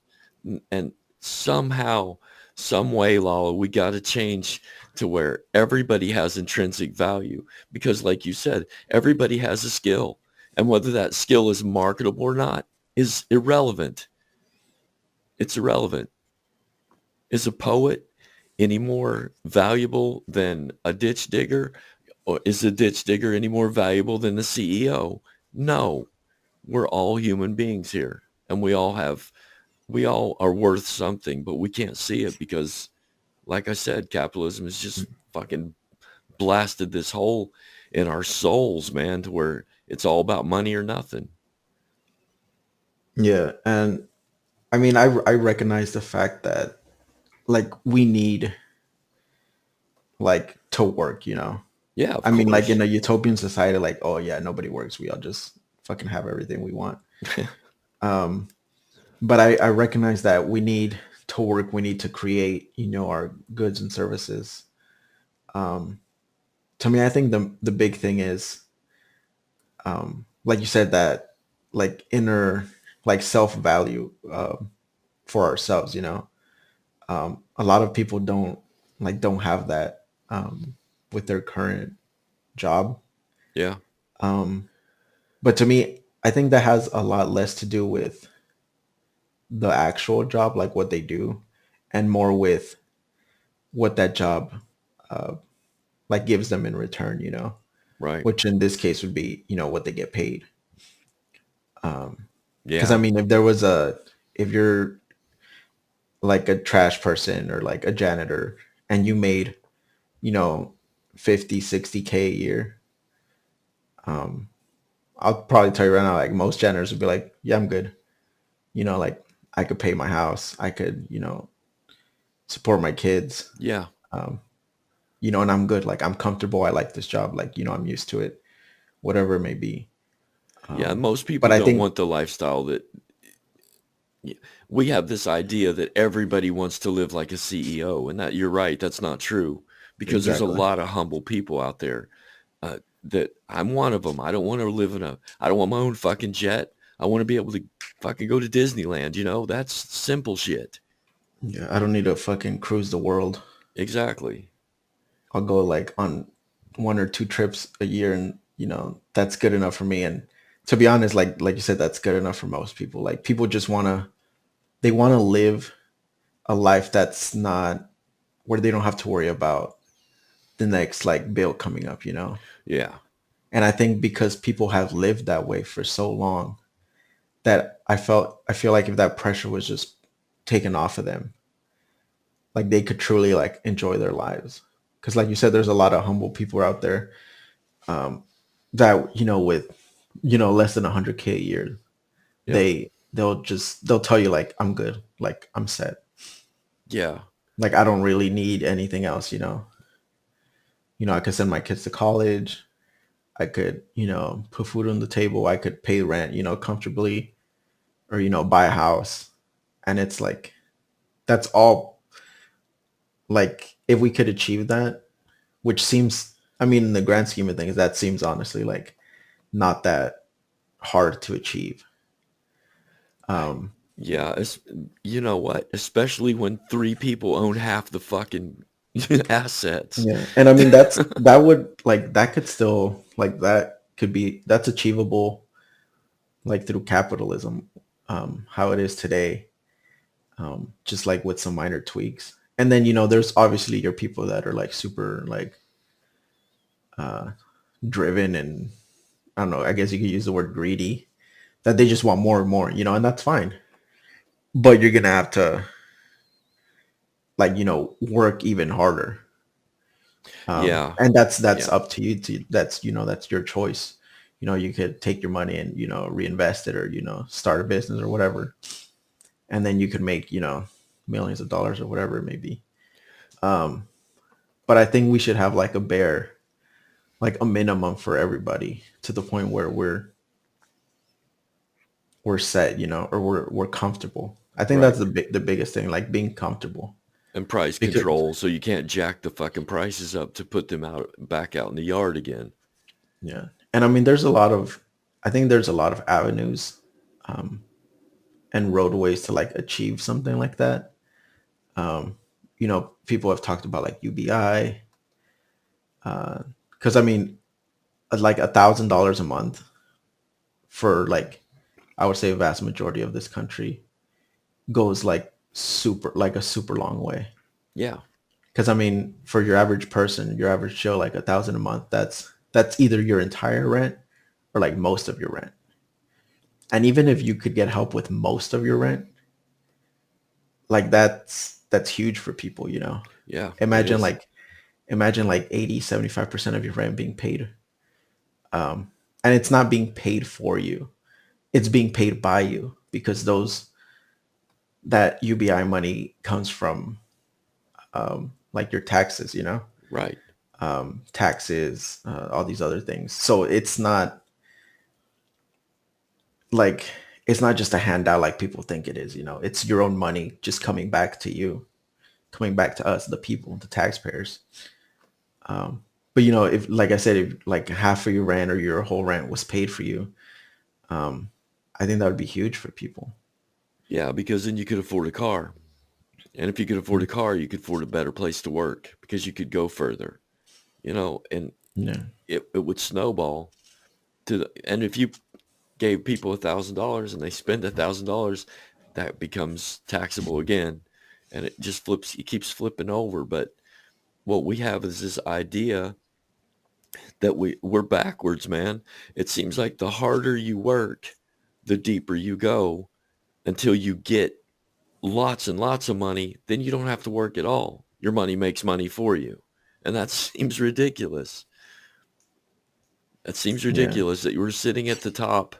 And somehow, some way, Lalo, we got to change to where everybody has intrinsic value. Because like you said, everybody has a skill. And whether that skill is marketable or not is irrelevant. It's irrelevant. Is a poet any more valuable than a ditch digger? Or is a ditch digger any more valuable than the CEO? No. We're all human beings here, and we all are worth something, but we can't see it because, like I said, capitalism has just fucking blasted this hole in our souls, man, to where it's all about money or nothing. Yeah. And I mean, I recognize the fact that like we need like to work, you know. Yeah, of I mean, like course. in a utopian society, like, oh yeah, nobody works. We all just fucking have everything we want. Um, but I recognize that we need to work. We need to create, you know, our goods and services. Um, to me, I think the big thing is, like you said, that like inner like self value for ourselves. You know, a lot of people don't have that with their current job. Yeah. Um, but to me, I think that has a lot less to do with the actual job, like what they do, and more with what that job uh, like gives them in return, you know, Right. which in this case would be, you know, what they get paid. Because I Yeah. mean, if you're like a trash person or like a janitor and you made, you know, 50, 60K a year, I'll probably tell you right now, like most janitors would be like, yeah, I'm good. You know, like I could pay my house. I could, you know, support my kids, Yeah. you know, and I'm good. Like I'm comfortable. I like this job. Like, you know, I'm used to it, whatever it may be. Yeah. Most But people I don't think want the lifestyle that we have, this idea that everybody wants to live like a CEO, and that, you're right, that's not true, because there's a exactly. lot of humble people out there. That I'm one of them. I don't want to live I don't want my own fucking jet. I want to be able to fucking go to Disneyland. That's simple shit. Yeah, I don't need to fucking cruise the world. Exactly. I'll go like on one or two trips a year, and you know that's good enough for me. And to be honest, like you said, that's good enough for most people. Like people just wanna live a life that's not where they don't have to worry about the next like bill coming up, you know. Yeah. And I think because people have lived that way for so long that I feel like if that pressure was just taken off of them, like they could truly like enjoy their lives. Because like you said, there's a lot of humble people out there that you know with you know less than 100K a year, Yeah. they'll tell you like I'm good, like I'm set, Yeah. like I don't really need anything else, you know. I could send my kids to college. I could, put food on the table. I could pay rent, comfortably, or, buy a house. And it's like, that's all, like, if we could achieve that, which seems, I mean, in the grand scheme of things, that seems honestly like not that hard to achieve. Um, Yeah, you know what? Especially when three people own half the fucking assets. yeah. And I mean, that would, like, that could still, like, that could be, that's achievable, like, through capitalism, how it is today, just like with some minor tweaks. And then, there's obviously your people that are like super, like, uh, driven, and I don't know, I guess you could use the word greedy, that they just want more and more, and that's fine. But you're gonna have to, like, work even harder. Yeah, And that's yeah, up to you to, that's your choice. You could take your money and, reinvest it, or, start a business or whatever. And then you could make, millions of dollars or whatever it may be. Um, but I think we should have like like a minimum for everybody, to the point where we're set, or we're comfortable. I think right. that's the biggest thing, like being comfortable. And price Because control, so you can't jack the fucking prices up to put them back out in the yard again. yeah, and I mean, I think there's a lot of avenues, um, and roadways to like achieve something like that. People have talked about like UBI, because I mean, like $1,000 a month for, like, I would say a vast majority of this country goes like a super long way. Yeah, Because I mean, for your average person, your average Joe, like 1,000 a month, that's either your entire rent or like most of your rent. And even if you could get help with most of your rent, like that's huge for people, yeah, it Imagine is. like, 80-75% of your rent being paid. And it's not being paid for you. It's being paid by you, because that UBI money comes from, like, your taxes, Right. taxes, all these other things. So like it's not just a handout like people think it is. It's your own money just coming back to you, coming back to us, the people, the taxpayers. But if, like I said, if like half of your rent or your whole rent was paid for you, I think that would be huge for people. Yeah, because then you could afford a car. And if you could afford a car, you could afford a better place to work because you could go further, and Yeah, it would snowball and if you gave people $1,000 and they spend $1,000, that becomes taxable again. And it keeps flipping over. But what we have is this idea that we're backwards, man. It seems like the harder you work, the deeper you go until you get lots and lots of money. Then you don't have to work at all. Your money makes money for you. And that seems ridiculous. That seems yeah, ridiculous that you were sitting at the top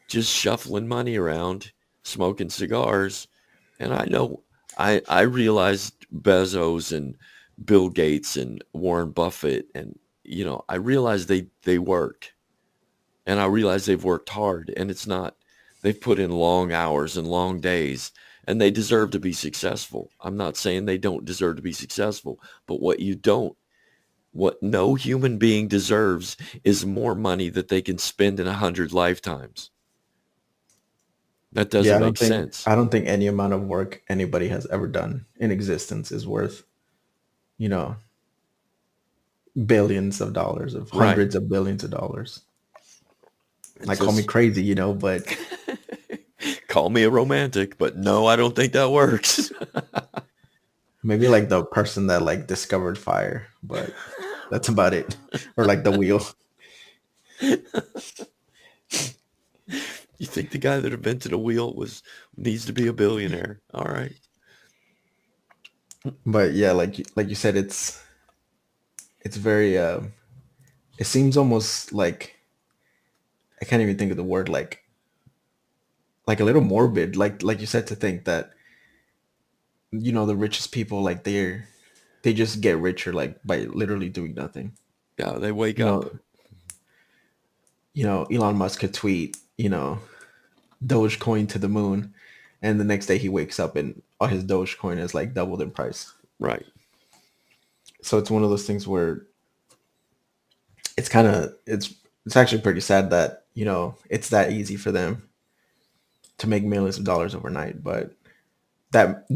just shuffling money around, smoking cigars. And I know I realized Bezos and Bill Gates and Warren Buffett and I realize they work, and I realize they've worked hard, and it's not, they've put in long hours and long days, and they deserve to be successful. I'm not saying they don't deserve to be successful, but what no human being deserves is more money that they can spend in 100 lifetimes. That yeah. doesn't make sense. I don't think any amount of work anybody has ever done in existence is worth, you know, billions of dollars, of Right. hundreds of billions of dollars. It's Like, call me just crazy, but call me a romantic, but no, I don't think that works. maybe like the person that like discovered fire, but that's about it. Or like the wheel. You think the guy that invented a wheel needs to be a billionaire? All right. But yeah, like you said, it's very it seems almost like, I can't even think of the word, like a little morbid, like you said, to think that, the richest people, like, they're they just get richer like by literally doing nothing. Yeah, they wake You up. know, Elon Musk could tweet, Dogecoin to the moon, and the next day he wakes up and all his Dogecoin is like doubled in price. Right. So it's one of those things where it's kind of it's actually pretty sad that it's that easy for them to make millions of dollars overnight, but that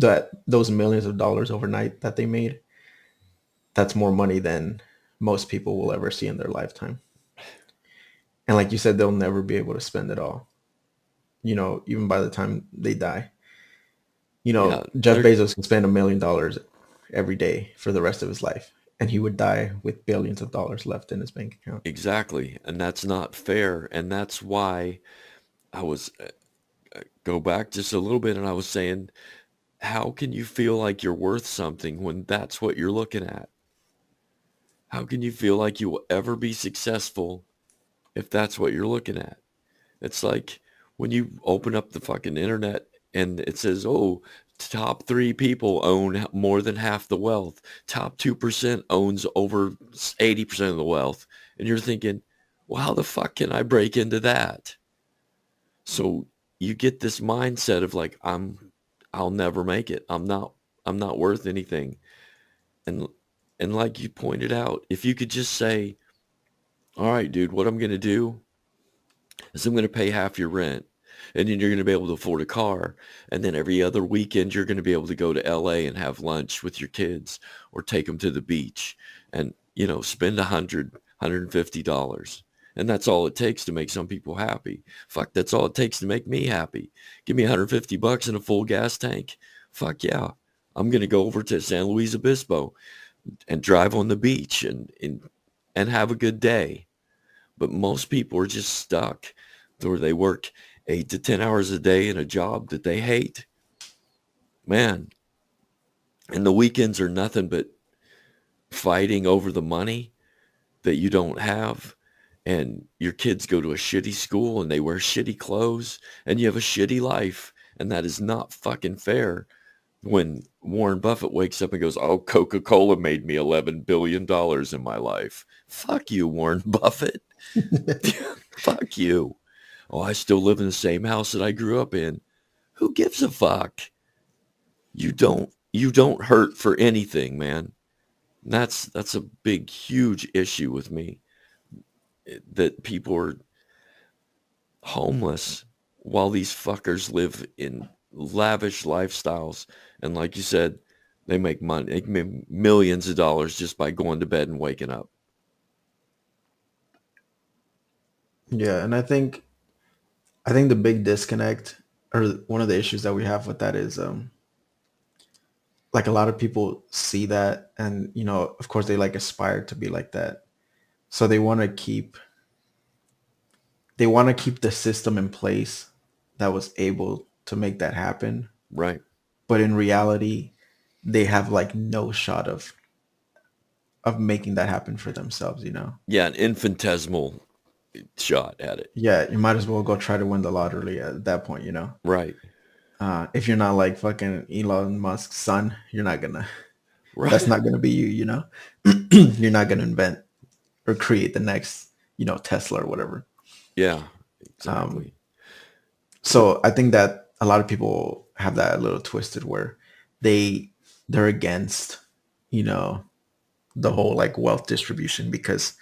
those millions of dollars overnight that they made, that's more money than most people will ever see in their lifetime. And like you said, they'll never be able to spend it all, even by the time they die. Yeah, Jeff Bezos can spend $1 million every day for the rest of his life, and he would die with billions of dollars left in his bank account. exactly. And that's not fair. And that's why I was go back just a little bit, and I was saying, how can you feel like you're worth something when that's what you're looking at? How can you feel like you will ever be successful if that's what you're looking at? It's like when you open up the fucking internet and it says, oh, top 3 people own more than half the wealth. Top 2% owns over 80% of the wealth. And you're thinking, well, how the fuck can I break into that? So you get this mindset of like, I'll never make it. I'm not worth anything. And like you pointed out, if you could just say, all right, dude, what I'm going to do is I'm going to pay half your rent, and then you're going to be able to afford a car. And then every other weekend, you're going to be able to go to LA and have lunch with your kids or take them to the beach and, spend $150. And that's all it takes to make some people happy. Fuck, that's all it takes to make me happy. Give me $150 and a full gas tank. Fuck yeah. I'm going to go over to San Luis Obispo and drive on the beach and have a good day. But most people are just stuck where they work 8 to 10 hours a day in a job that they hate. Man. And the weekends are nothing but fighting over the money that you don't have. And your kids go to a shitty school and they wear shitty clothes and you have a shitty life. And that is not fucking fair. When Warren Buffett wakes up and goes, oh, Coca-Cola made me $11 billion in my life. Fuck you, Warren Buffett. Fuck you. Oh, I still live in the same house that I grew up in. Who gives a fuck? You don't hurt for anything, man. And that's a big, huge issue with me. That people are homeless while these fuckers live in lavish lifestyles. And like you said, they make money, they make millions of dollars just by going to bed and waking up. Yeah, and I think the big disconnect, or one of the issues that we have with that, is like a lot of people see that, and of course they like aspire to be like that, so they want to keep the system in place that was able to make that happen. Right. But in reality, they have like no shot of making that happen for themselves. Yeah, an infinitesimal shot at it. Yeah, you might as well go try to win the lottery at that point. Right. If you're not like fucking Elon Musk's son, you're not gonna. Right. That's not gonna be you. You're not gonna invent or create the next, Tesla or whatever. Yeah, exactly. So I think that a lot of people have that a little twisted where they're against, the whole like wealth distribution, because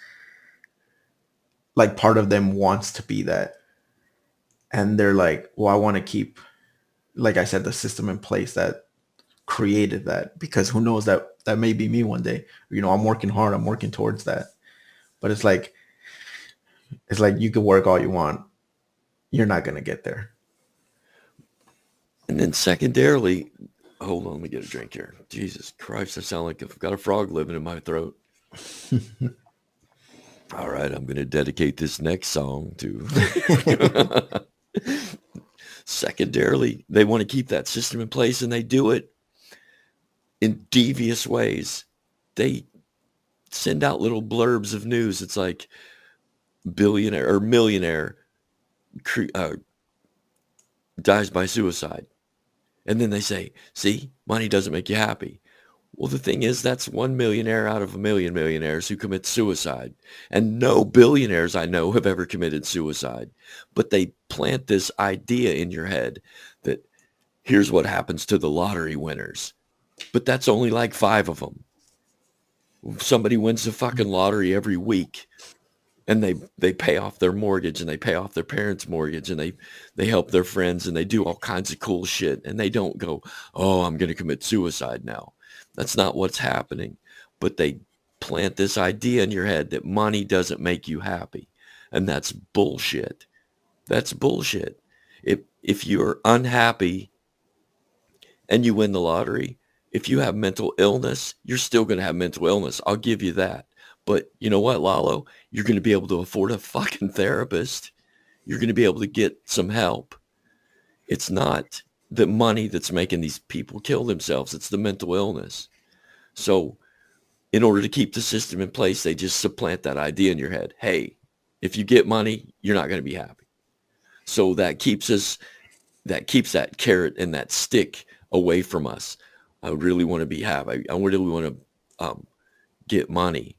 like part of them wants to be that. And they're like, well, I want to keep, like I said, the system in place that created that, because who knows, that may be me one day. I'm working hard. I'm working towards that. But it's like you can work all you want. You're not going to get there. And then secondarily, hold on, let me get a drink here. Jesus Christ, I sound like I've got a frog living in my throat. All right, I'm going to dedicate this next song to... Secondarily, they want to keep that system in place, and they do it in devious ways. They send out little blurbs of news. It's like billionaire or millionaire dies by suicide. And then they say, see, money doesn't make you happy. Well, the thing is, that's one millionaire out of a million millionaires who commit suicide. And no billionaires I know have ever committed suicide. But they plant this idea in your head that here's what happens to the lottery winners. But that's only like 5 of them. Somebody wins the fucking lottery every week, and they pay off their mortgage, and they pay off their parents' mortgage, and they help their friends, and they do all kinds of cool shit. And they don't go, oh, I'm going to commit suicide now. That's not what's happening. But they plant this idea in your head that money doesn't make you happy. And that's bullshit. That's bullshit. If you're unhappy and you win the lottery, if you have mental illness, you're still going to have mental illness. I'll give you that. But you know what, Lalo? You're going to be able to afford a fucking therapist. You're going to be able to get some help. It's not the money that's making these people kill themselves. It's the mental illness. So in order to keep the system in place, they just supplant that idea in your head. Hey, if you get money, you're not going to be happy. So that keeps that carrot and that stick away from us. I really want to be happy. I really want to get money,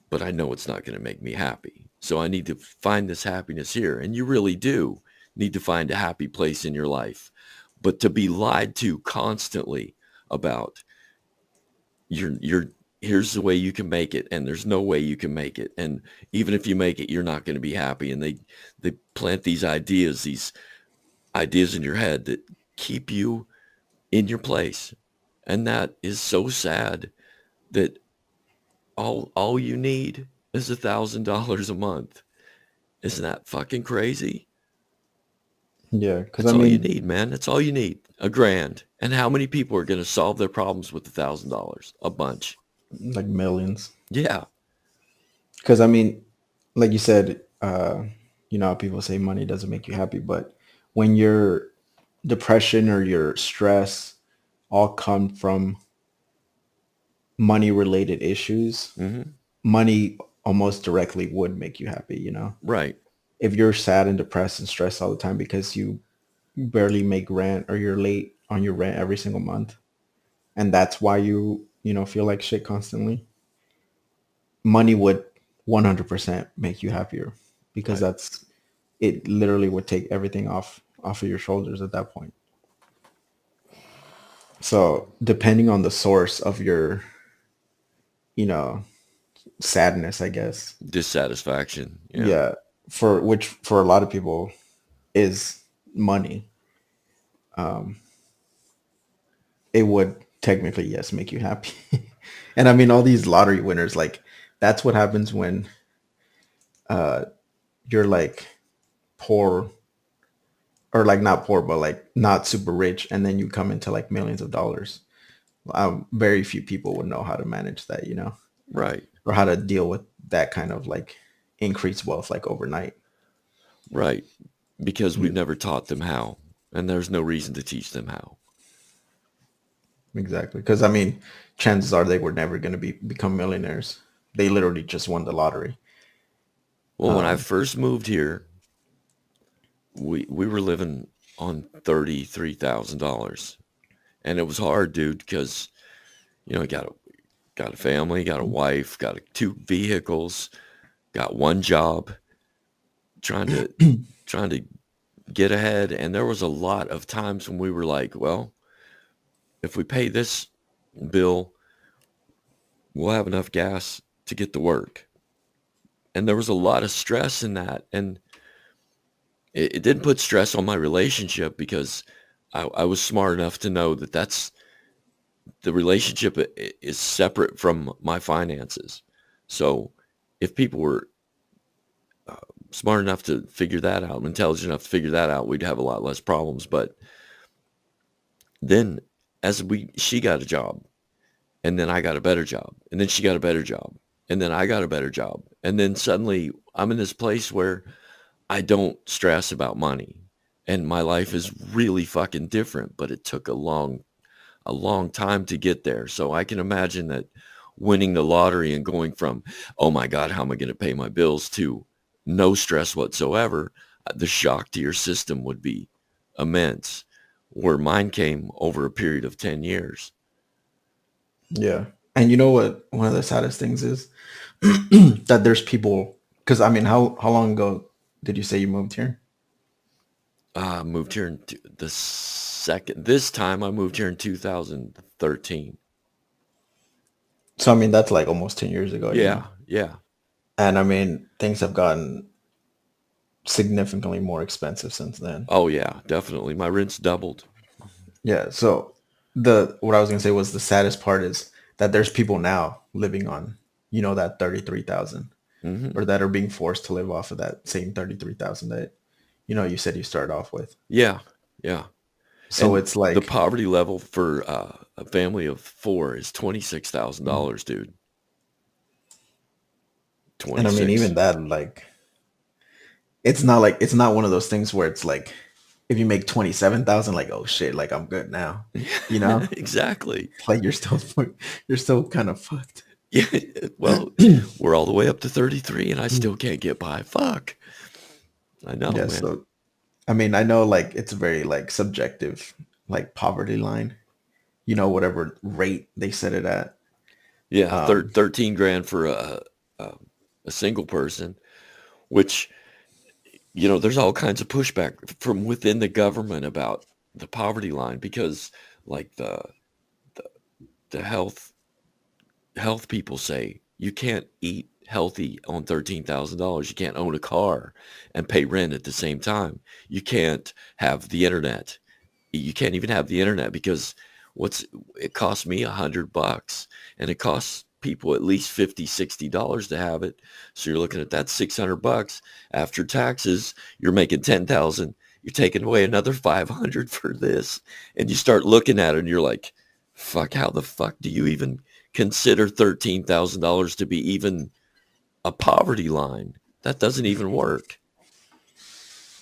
but I know it's not going to make me happy. So I need to find this happiness here. And you really do need to find a happy place in your life. But to be lied to constantly about here's the way you can make it, and there's no way you can make it. And even if you make it, you're not going to be happy. And they plant these ideas in your head that keep you in your place. And that is so sad that all you need is $1,000 a month. Isn't that fucking crazy? Yeah, because That's all you need, man. That's all you need. $1,000. And how many people are going to solve their problems with $1,000? A bunch. like millions. Yeah. Because I mean, like you said, how people say money doesn't make you happy, but when your depression or your stress all come from money related issues, Mm-hmm. money almost directly would make you happy, Right. If you're sad and depressed and stressed all the time because you barely make rent or you're late on your rent every single month, and that's why you feel like shit constantly, money would 100% make you happier, because Right. it literally would take everything off of your shoulders at that point. So depending on the source of your sadness, I guess, Dissatisfaction. Yeah. yeah, for a lot of people is money, it would technically, yes, make you happy. And I mean, all these lottery winners, like, that's what happens when you're like poor, or like not poor, but like not super rich, and then you come into like millions of dollars. Very few people would know how to manage that, Right. or how to deal with that kind of like increased wealth like overnight. Right. Because we've never taught them how, and there's no reason to teach them how. Exactly. Because I mean, chances are they were never going to become millionaires. They literally just won the lottery. Well, when I first moved here, we were living on $33,000, and it was hard, dude, because got a family, got a wife, got 2 vehicles, got 1 job, trying to get ahead. And there was a lot of times when we were like, well, if we pay this bill, we'll have enough gas to get to work. And there was a lot of stress in that. And it didn't put stress on my relationship, because I was smart enough to know that the relationship is separate from my finances. So if people were smart enough to figure that out, intelligent enough to figure that out, we'd have a lot less problems. But then she got a job, and then I got a better job, and then she got a better job, and then I got a better job. And then suddenly I'm in this place where I don't stress about money, and my life is really fucking different, but it took a long time to get there. So I can imagine that winning the lottery and going from, oh my God, how am I going to pay my bills, to no stress whatsoever, the shock to your system would be immense, where mine came over a period of 10 years. Yeah. And you know what? One of the saddest things is that there's people. Because I mean, how long ago did you say you moved here? I moved here this time I moved here in 2013. So I mean, that's like almost 10 years ago. Yeah, yeah. And I mean, things have gotten significantly more expensive since then. Oh yeah, definitely. My rent's doubled. Yeah. So the what I was gonna say was the saddest part is that there's people now living on, that 33,000, Hmm. or that are being forced to live off of that same 33,000 that you said you started off with. Yeah, yeah. So And it's the like, poverty level for a family of four is $26,000, dude. and I mean, even 26. that, like, it's not one of those things where it's like, if you make 27,000, like, oh shit, like I'm good now, you know, Exactly. like you're still kind of fucked. Yeah. Well, we're all the way up to 33 and I still can't get by. Fuck. I know, Yeah. man. So I mean, I know like it's very like subjective, like poverty line, whatever rate they set it at. Yeah, Um, 13 grand for a a single person, which, there's all kinds of pushback from within the government about the poverty line because like the health people say you can't eat healthy on $13,000. You can't own a car and pay rent at the same time. You can't have the internet. You can't even have the internet because what's it costs me $100 and it costs people at least $50, $60 to have it. So you're looking at that $600 after taxes. You're making 10,000. You're taking away another 500 for this, and you start looking at it, and you're like, "Fuck! How the fuck do you even consider $13,000 to be even a poverty line? That doesn't even work."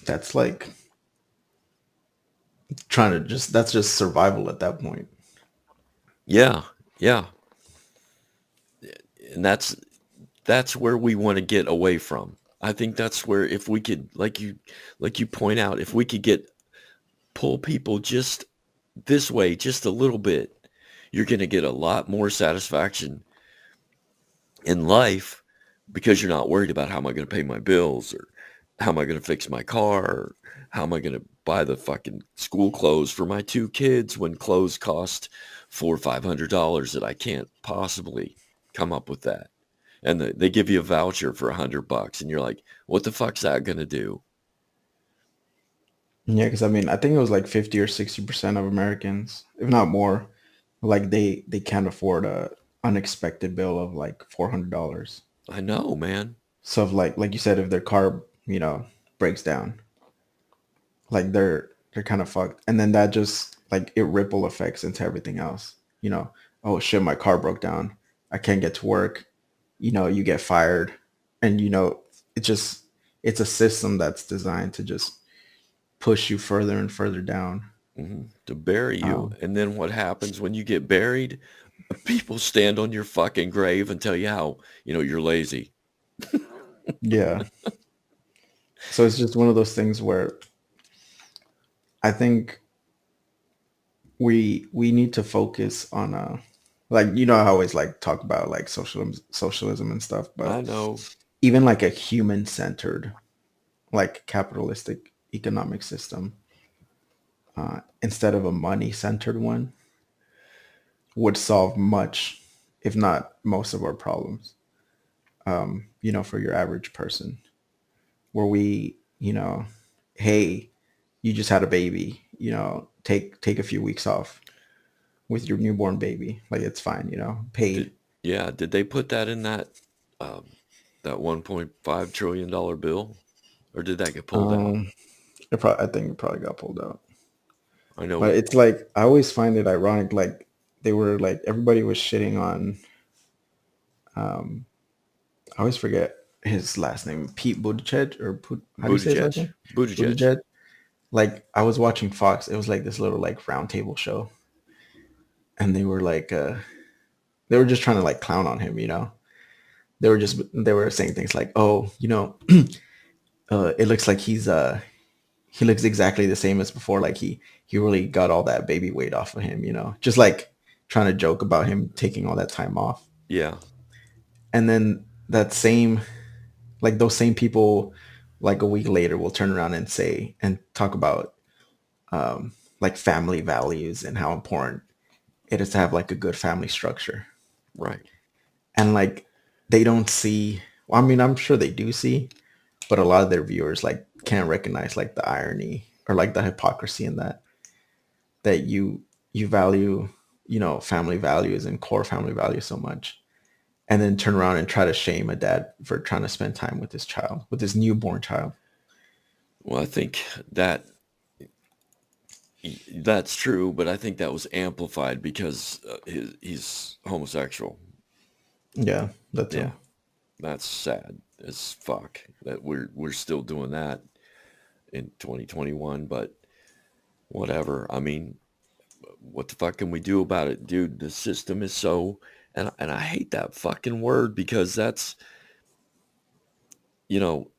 that's like that's just survival at that point. Yeah, yeah, and that's where we want to get away from. I think that's where if we could, like you point out, if we could pull people just this way, just a little bit, you're going to get a lot more satisfaction in life because you're not worried about how am I going to pay my bills or how am I going to fix my car or how am I going to buy the fucking school clothes for my two kids when clothes cost $400 or $500 that I can't possibly come up with that. And they give you a voucher for $100 and you're like, what the fuck's that going to do? Yeah, because I mean, I think it was like 50 or 60% of Americans, if not more, like they can't afford a unexpected bill of like $400. I know, man. So if like you said, if their car, breaks down, like they're kind of fucked. And then that just like it ripple effects into everything else. Oh shit, my car broke down. I can't get to work. You get fired. And it just it's a system that's designed to just push you further and further down. To bury you. Um, And then what happens when you get buried? People stand on your fucking grave and tell you how, you're lazy. yeah. So it's just one of those things where I think we need to focus on like I always like talk about like socialism and stuff, I but know. even like a human centered like capitalistic economic system, instead of a money centered one, would solve much, if not most of our problems. For your average person, where hey, you just had a baby, take a few weeks off with your newborn baby, like it's fine, paid. Did, yeah, did they put that in um, that $1.5 trillion bill, or did that get pulled out? Um, I think it probably got pulled out. I know. But it's like I always find it ironic. Like they were like everybody was shitting on. Um, I always forget his last name, Pete Buttigieg, or how do you say his last Buttigieg. name? Buttigieg. Buttigieg. Like I was watching Fox. It was like this little like round table show, and they were just trying to like clown on him. They were saying things like, oh, it looks like he looks exactly the same as before. Like he really got all that baby weight off of him. Just like trying to joke about him taking all that time off. Yeah. And then that same, like those same people, like a week later, will turn around and say and talk about like family values and how important it is to have like a good family structure. Right. And like they don't see. Well, I mean, I'm sure they do see, but a lot of their viewers like can't recognize like the irony or like the hypocrisy in that you value, you know, family values and core family values so much, and then turn around and try to shame a dad for trying to spend time with his child, with his newborn child. Well, I think that's true, but I think that was amplified because he's homosexual. Yeah, that too. Yeah, that's sad as fuck that we're still doing that in 2021. But whatever. I mean, what the fuck can we do about it, dude? The system is so, and I hate that fucking word because that's, you know,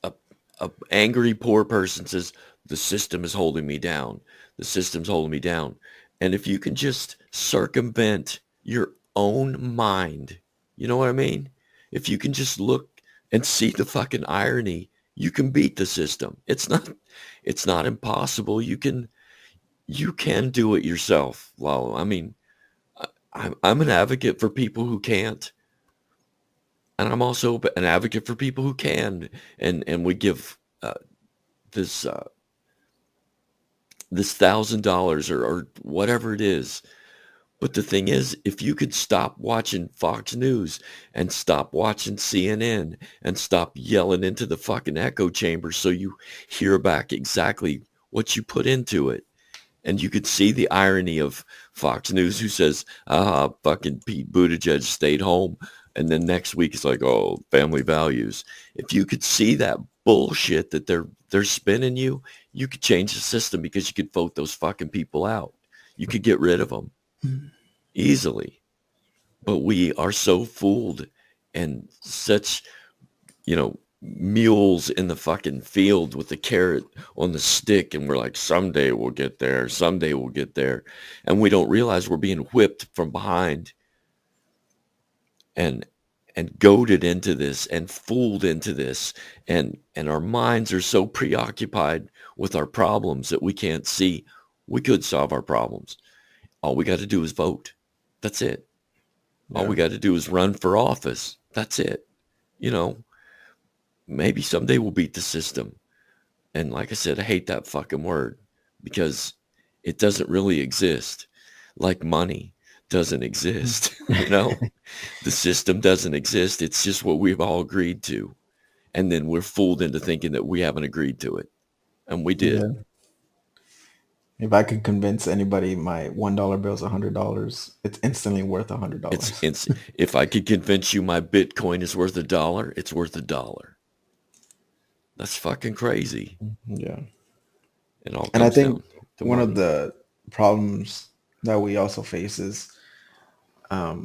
a, a angry poor person says the system is holding me down. The system's holding me down. And if you can just circumvent your own mind, you know what I mean? If you can just look and see the fucking irony, you can beat the system. It's not impossible. You can do it yourself, Lalo. I mean, I'm an advocate for people who can't, and I'm also an advocate for people who can. And we give this this $1,000 or whatever it is. But the thing is, if you could stop watching Fox News and stop watching CNN and stop yelling into the fucking echo chamber so you hear back exactly what you put into it. And you could see the irony of Fox News who says, fucking Pete Buttigieg stayed home. And then next week it's like, oh, family values. If you could see that bullshit that they're spinning you could change the system because you could vote those fucking people out. You could get rid of them easily. But we are so fooled and such, mules in the fucking field with the carrot on the stick, and we're like, someday we'll get there, someday we'll get there, and we don't realize we're being whipped from behind and goaded into this and fooled into this, and our minds are so preoccupied with our problems that we can't see we could solve our problems. All we got to do is vote. That's it. All we got to do is run for office. That's it. Maybe someday we'll beat the system. And like I said, I hate that fucking word because it doesn't really exist. Like money doesn't exist. The system doesn't exist. It's just what we've all agreed to. And then we're fooled into thinking that we haven't agreed to it. And we did. Yeah. If I could convince anybody my $1 bill is $100, it's instantly worth $100. If I could convince you my Bitcoin is worth $1, it's worth $1. That's fucking crazy. Yeah. It all And I comes think down to one money. of the problems that we also face is a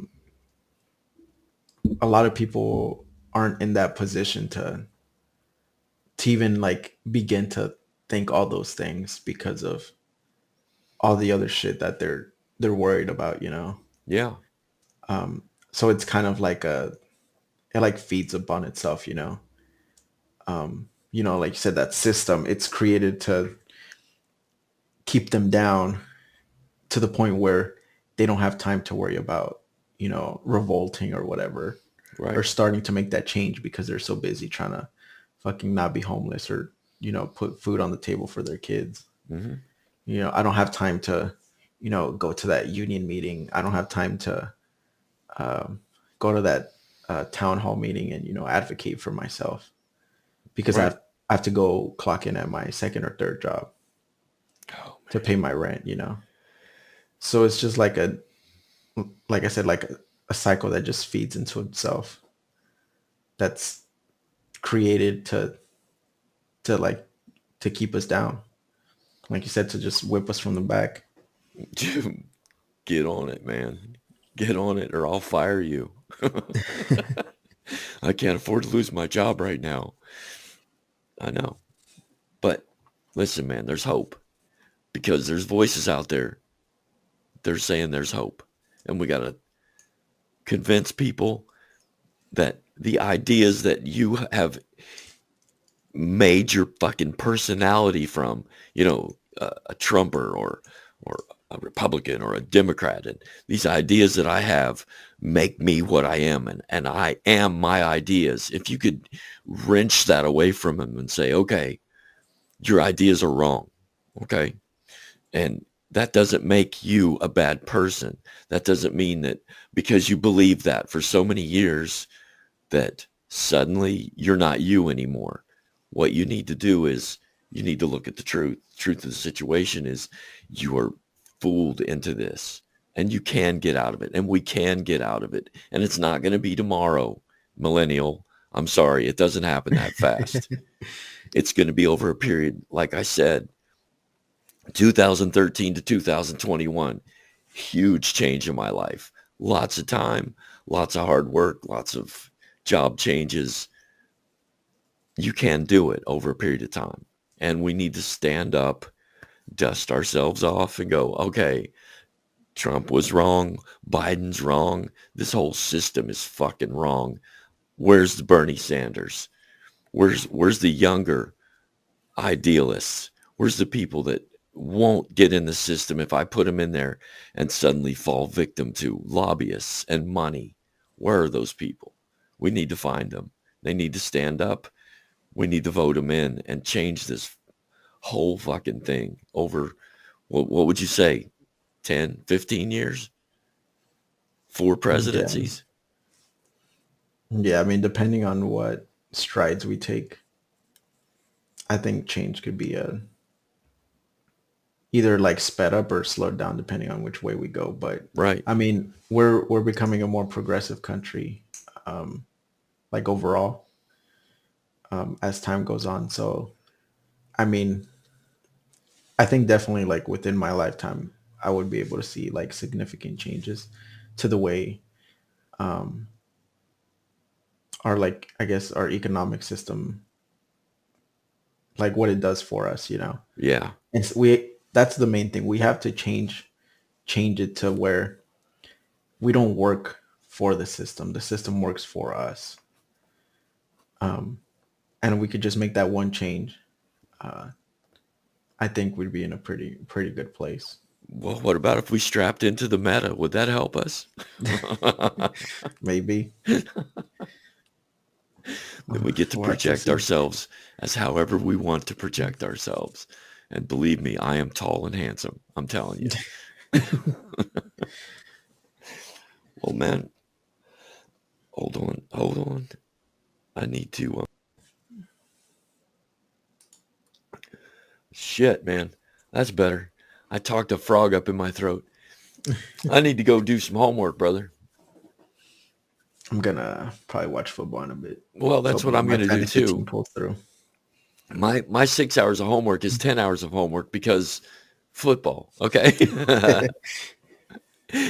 lot of people aren't in that position to even like begin to think all those things because of all the other shit that they're worried about, Yeah. So it's kind of like it like feeds upon itself, like you said, that system, it's created to keep them down to the point where they don't have time to worry about, revolting or whatever, Right. or starting to make that change because they're so busy trying to fucking not be homeless or, put food on the table for their kids. Mm-hmm. I don't have time to, go to that union meeting. I don't have time to go to that town hall meeting and, advocate for myself because Right. I have to go clock in at my second or third job to pay my rent, So it's just like like I said, like a cycle that just feeds into itself. That's created to keep us down. Like you said, to just whip us from the back. Get on it, man. Get on it or I'll fire you. I can't afford to lose my job right now. I know. But listen, man, there's hope because there's voices out there they're saying there's hope. And we got to convince people that the ideas that you have made your fucking personality from, a Trumper or a Republican or a Democrat, and these ideas that I have make me what I am, and I am my ideas. If you could wrench that away from them and say, okay, your ideas are wrong, okay, and that doesn't make you a bad person. That doesn't mean that because you believe that for so many years that suddenly you're not you anymore. What you need to do is you need to look at the truth. The truth of the situation is you are fooled into this, and you can get out of it, and we can get out of it. And it's not going to be tomorrow, millennial. I'm sorry. It doesn't happen that fast. It's going to be over a period, like I said, 2013 to 2021, huge change in my life. Lots of time, lots of hard work, lots of job changes. You can do it over a period of time. And we need to stand up, dust ourselves off and go, okay, Trump was wrong. Biden's wrong. This whole system is fucking wrong. Where's the Bernie Sanders? Where's the younger idealists? Where's the people that won't get in the system if I put them in there and suddenly fall victim to lobbyists and money? Where are those people? We need to find them. They need to stand up. We need to vote them in and change this whole fucking thing over, what would you say, 10, 15 years? 4 presidencies? Yeah, I mean, depending on what strides we take, I think change could be either like sped up or slowed down depending on which way we go. But Right. I mean, we're becoming a more progressive country, like overall, as time goes on. So, I mean, I think definitely like within my lifetime, I would be able to see like significant changes to the way our, like, I guess our economic system, like what it does for us, Yeah. And that's the main thing. We have to change it to where we don't work for the system. The system works for us. And we could just make that one change. I think we'd be in a pretty good place. Well, what about if we strapped into the meta? Would that help us? Maybe. That we get to project ourselves as however we want to project ourselves. And believe me, I am tall and handsome. I'm telling you. Well, man, hold on. I need to... Shit, man. That's better. I talked a frog up in my throat. I need to go do some homework, brother. I'm gonna probably watch football in a bit. Well, that's what I'm gonna do too. Pull through. My 6 hours of homework is 10 hours of homework because football. Okay,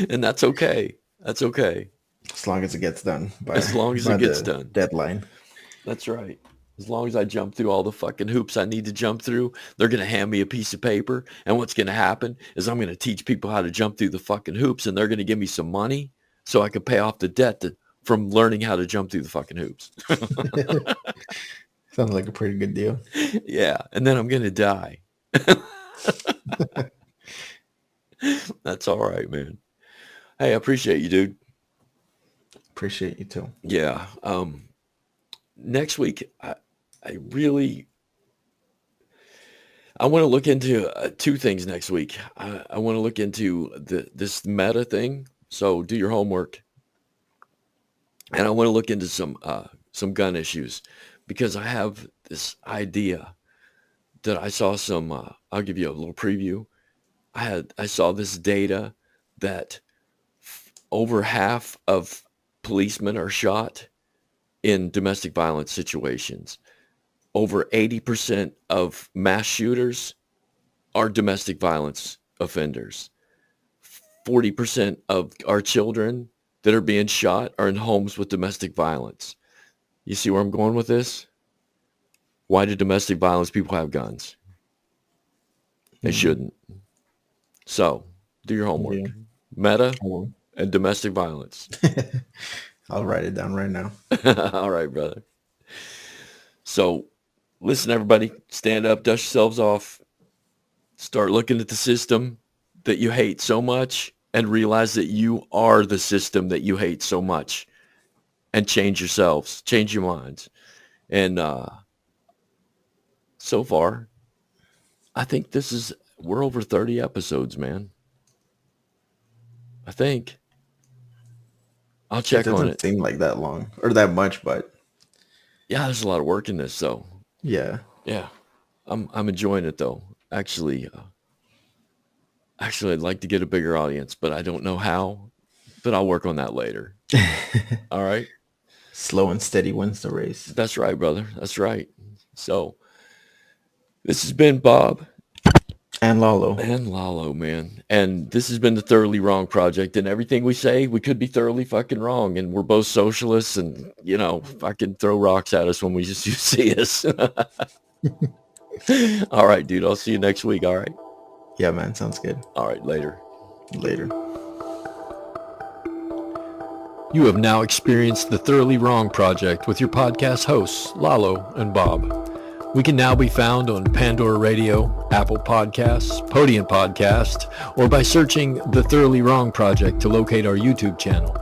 and that's okay. That's okay. As long as it gets done. As long as it gets done. Deadline. That's right. As long as I jump through all the fucking hoops I need to jump through, they're going to hand me a piece of paper. And what's going to happen is I'm going to teach people how to jump through the fucking hoops, and they're going to give me some money so I can pay off the debt from learning how to jump through the fucking hoops. Sounds like a pretty good deal. Yeah. And then I'm going to die. That's all right, man. Hey, I appreciate you, dude. Appreciate you too. Yeah. Next week, I want to look into 2 things next week. I want to look into this meta thing. So do your homework. And I want to look into some gun issues, because I have this idea that I saw I'll give you a little preview. I saw this data that over half of policemen are shot in domestic violence situations. Over 80% of mass shooters are domestic violence offenders. 40% of our children that are being shot are in homes with domestic violence. You see where I'm going with this? Why do domestic violence people have guns? They shouldn't. So Do your homework. Yeah. Meta Cool. and domestic violence. I'll write it down right now. All right, brother. So listen, everybody, stand up, dust yourselves off, start looking at the system that you hate so much and realize that you are the system that you hate so much, and change yourselves, change your minds. And so far, I think we're over 30 episodes, man. I think. I'll check on it. Doesn't seem like that long or that much, but Yeah, there's a lot of work in this, though. yeah. Yeah, I'm enjoying it though. Actually, I'd like to get a bigger audience, but I don't know how. But I'll work on that later. All right. Slow and steady wins the race. That's right, brother. That's right. So this has been Bob And Lalo. and Lalo, man. And this has been the Thoroughly Wrong Project. And everything we say, we could be thoroughly fucking wrong. And we're both socialists and, fucking throw rocks at us when you see us. All right, dude. I'll see you next week. All right. Yeah, man. Sounds good. All right. Later. Later. You have now experienced the Thoroughly Wrong Project with your podcast hosts, Lalo and Bob. We can now be found on Pandora Radio, Apple Podcasts, Podium Podcast, or by searching The Thoroughly Wrong Project to locate our YouTube channel.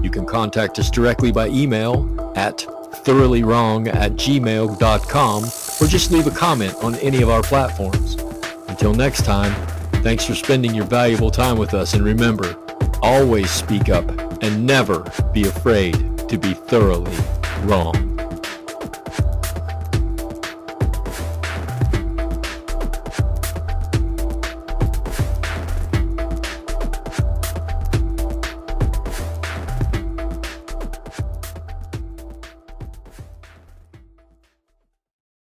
You can contact us directly by email at thoroughly-wrong@gmail.com or just leave a comment on any of our platforms. Until next time, thanks for spending your valuable time with us, and remember, always speak up and never be afraid to be thoroughly wrong.